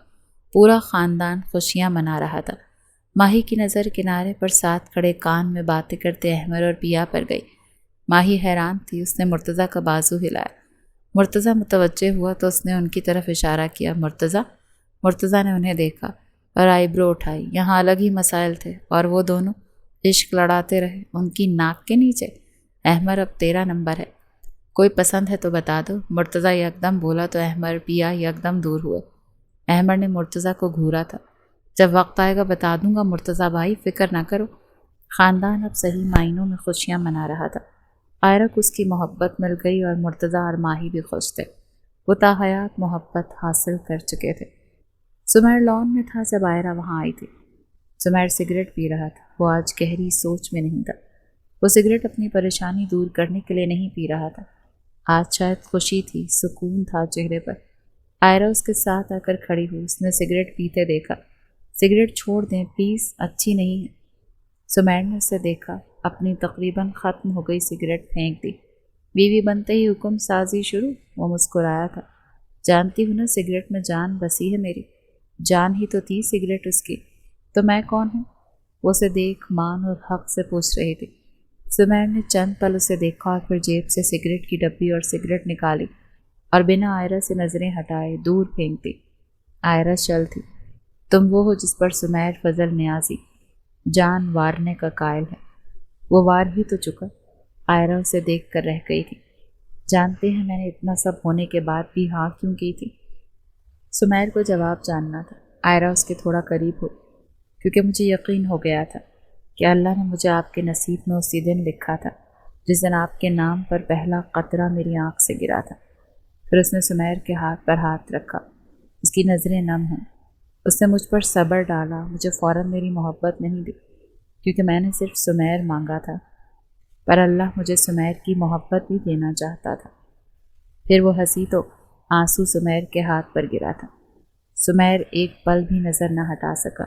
پورا خاندان خوشیاں منا رہا تھا۔ ماہی کی نظر کنارے پر ساتھ کھڑے کان میں باتیں کرتے احمر اور پیا پر گئی۔ ماہی حیران تھی۔ اس نے مرتضی کا بازو ہلایا۔ مرتضی متوجہ ہوا تو اس نے ان کی طرف اشارہ کیا۔ مرتضی نے انہیں دیکھا اور آئیبرو اٹھائی۔ یہاں الگ ہی مسائل تھے اور وہ دونوں عشق لڑاتے رہے ان کی ناک کے نیچے۔ احمر اب تیرا نمبر ہے، کوئی پسند ہے تو بتا دو۔ مرتضی یکدم بولا تو احمر پیا یکدم دور ہوئے۔ احمر نے مرتضی کو گھورا تھا۔ جب وقت آئے گا بتا دوں گا مرتضی بھائی، فکر نہ کرو۔ خاندان اب صحیح معنوں میں خوشیاں منا رہا تھا۔ آئرہ کو اس کی محبت مل گئی اور مرتضی اور ماہی بھی خوش تھے۔ وہ تاحیات محبت حاصل کر چکے تھے۔ سمیر لان میں تھا جب آئرہ وہاں آئی تھی۔ سمیر سگریٹ پی رہا تھا۔ وہ آج گہری سوچ میں نہیں تھا۔ وہ سگریٹ اپنی پریشانی دور کرنے کے لیے نہیں پی رہا تھا۔ آج شاید خوشی تھی، سکون تھا چہرے پر۔ آئرہ اس کے ساتھ آ کر کھڑی ہوئی۔ اس نے سگریٹ پیتے دیکھا۔ سگریٹ چھوڑ دیں پلیز، اچھی نہیں ہے۔ سمیر نے اسے دیکھا۔ اپنی تقریباً ختم ہو گئی سگریٹ پھینک دی۔ بیوی بنتے ہی حکم سازی شروع۔ وہ مسکرایا تھا۔ جانتی ہوں نا سگریٹ میں جان بسی ہے میری۔ جان ہی تو تھی سگریٹ اس کی، تو میں کون ہوں؟ وہ اسے دیکھ مان اور حق سے پوچھ رہی تھی۔ سمیر نے چند پل اسے دیکھا اور پھر جیب سے سگریٹ کی ڈبی اور سگریٹ نکالی اور بنا آئرہ سے نظریں ہٹائے دور پھینک دی۔ آئرہ چل تھی۔ تم وہ ہو جس پر سمیر فضل نیازی جان وارنے کا قائل ہے۔ وہ وار ہی تو چکا۔ آئرہ اسے دیکھ کر رہ گئی تھی۔ جانتے ہیں میں نے اتنا سب ہونے کے بعد بھی ہاں کیوں کی تھی؟ سمیر کو جواب جاننا تھا۔ آئرہ اس کے تھوڑا قریب ہوئی، کیونکہ مجھے یقین ہو گیا تھا کہ اللہ نے مجھے آپ کے نصیب میں اسی دن لکھا تھا جس دن آپ کے نام پر پہلا قطرہ میری آنکھ سے گرا تھا۔ پھر اس نے سمیر کے ہاتھ پر ہاتھ رکھا۔ اس کی نظریں نم ہوں۔ اس نے مجھ پر صبر ڈالا۔ مجھے فوراً میری محبت نہیں دی، کیونکہ میں نے صرف سمیر مانگا تھا، پر اللہ مجھے سمیر کی محبت بھی دینا چاہتا تھا۔ پھر وہ ہنسی تو آنسو سمیر کے ہاتھ پر گرا تھا۔ سمیر ایک پل بھی نظر نہ ہٹا سکا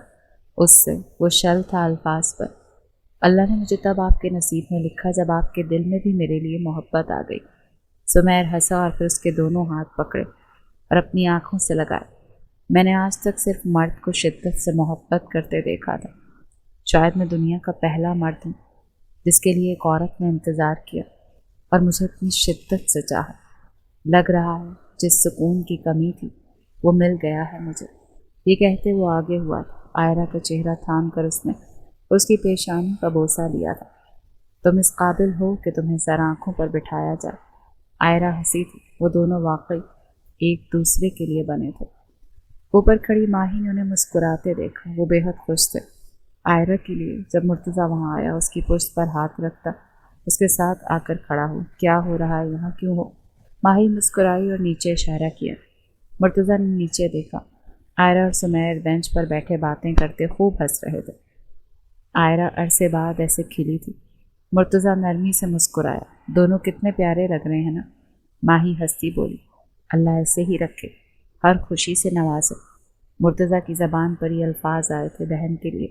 اس سے۔ وہ شل تھا الفاظ پر۔ اللہ نے مجھے تب آپ کے نصیب میں لکھا جب آپ کے دل میں بھی میرے لیے محبت آ گئی۔ سمیر ہنسا اور پھر اس کے دونوں ہاتھ پکڑے اور اپنی آنکھوں سے لگائے۔ میں نے آج تک صرف مرد کو شدت سے محبت کرتے دیکھا تھا۔ شاید میں دنیا کا پہلا مرد ہوں جس کے لیے ایک عورت نے انتظار کیا اور مجھے اتنی شدت سے چاہا۔ لگ رہا ہے جس سکون کی کمی تھی وہ مل گیا ہے مجھے۔ یہ کہتے وہ آگے ہوا تھا۔ آئرہ کا چہرہ تھام کر اس نے اس کی پیشانی کا بوسہ لیا تھا۔ تم اس قابل ہو کہ تمہیں سر آنکھوں پر بٹھایا جائے۔ آئرہ ہنسی تھی۔ وہ دونوں واقعی ایک دوسرے کے لیے بنے تھے۔ اوپر کھڑی ماہی نے انہیں مسکراتے دیکھا۔ وہ بے حد خوش تھے آئرہ کے لیے۔ جب مرتضیٰ وہاں آیا اس کی پشت پر ہاتھ رکھتا اس کے ساتھ آ کر کھڑا ہو۔ کیا ہو رہا ہے یہاں، کیوں ہو؟ ماہی مسکرائی اور نیچے اشارہ کیا۔ مرتضیٰ نے نیچے دیکھا۔ آئرہ اور سمیر بینچ پر بیٹھے باتیں کرتے خوب ہنس رہے تھے۔ آئرہ عرصے بعد ایسے کھلی تھی۔ مرتضیٰ نرمی سے مسکرایا۔ دونوں کتنے پیارے لگ رہے ہیں نا؟ ماہی ہنستی بولی۔ اللہ ایسے ہی رکھے، ہر خوشی سے نوازے۔ مرتضیٰ کی زبان پر یہ الفاظ آئے تھے بہن کے لیے۔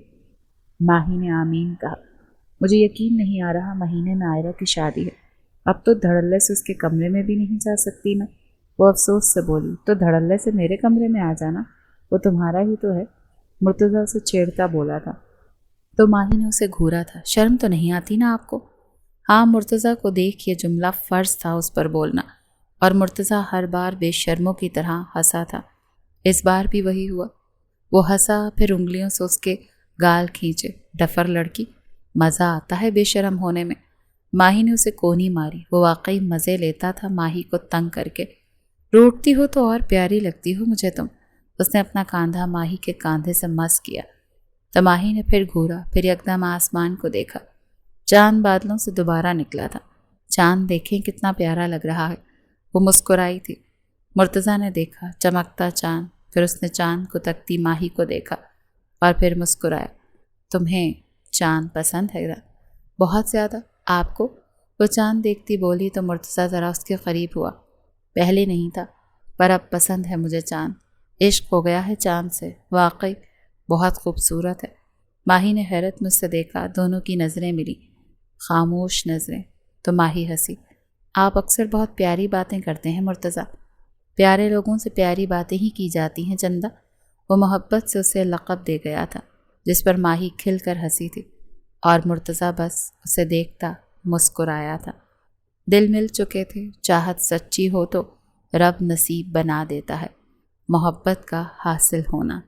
ماہی نے آمین کہا۔ مجھے یقین نہیں آ رہا مہینے میں آئرہ کی شادی ہے۔ اب تو دھڑلے سے اس کے کمرے میں بھی نہیں جا سکتی میں۔ وہ افسوس سے بولی۔ تو دھڑلے سے میرے کمرے میں آ جانا، وہ تمہارا ہی تو ہے۔ مرتضیٰ اسے چھیڑتا بولا تھا تو ماہی نے اسے گھورا تھا۔ شرم تو نہیں آتی نا آپ کو؟ ہاں، مرتضیٰ کو دیکھ یہ جملہ فرض تھا اس پر بولنا، اور مرتضیٰ ہر بار بے شرموں کی طرح ہنسا تھا۔ اس بار بھی وہی ہوا۔ وہ ہنسا، پھر انگلیوں سے اس کے گال کھینچے۔ ڈفر لڑکی، مزہ آتا ہے بے شرم ہونے میں۔ ماہی نے اسے کونی ماری۔ وہ واقعی مزے لیتا تھا ماہی کو تنگ کر کے۔ روٹتی ہو تو اور پیاری لگتی ہو مجھے تم۔ اس نے اپنا کاندھا ماہی کے کاندھے سے مس کیا تو ماہی نے پھر گھورا، پھر یکدم آسمان کو دیکھا۔ چاند بادلوں سے دوبارہ نکلا تھا۔ چاند دیکھیں کتنا پیارا لگ رہا ہے۔ وہ مسکرائی تھی۔ مرتضیٰ نے دیکھا چمکتا چاند، پھر اس نے چاند کو تکتی ماہی کو دیکھا اور پھر مسکرایا۔ تمہیں چاند پسند ہے نا؟ بہت زیادہ۔ آپ کو؟ وہ چاند دیکھتی بولی تو مرتضیٰ ذرا اس کے قریب ہوا۔ پہلے نہیں تھا، پر اب پسند ہے مجھے چاند۔ عشق ہو گیا ہے چاند سے، واقعی بہت خوبصورت ہے۔ ماہی نے حیرت مجھ سے دیکھا۔ دونوں کی نظریں ملی، خاموش نظریں۔ تو ماہی ہنسی۔ آپ اکثر بہت پیاری باتیں کرتے ہیں مرتضیٰ۔ پیارے لوگوں سے پیاری باتیں ہی کی جاتی ہیں چندہ۔ وہ محبت سے اسے لقب دے گیا تھا، جس پر ماہی کھل کر ہنسی تھی، اور مرتضیٰ بس اسے دیکھتا مسکرایا تھا۔ دل مل چکے تھے۔ چاہت سچی ہو تو رب نصیب بنا دیتا ہے، محبت کا حاصل ہونا۔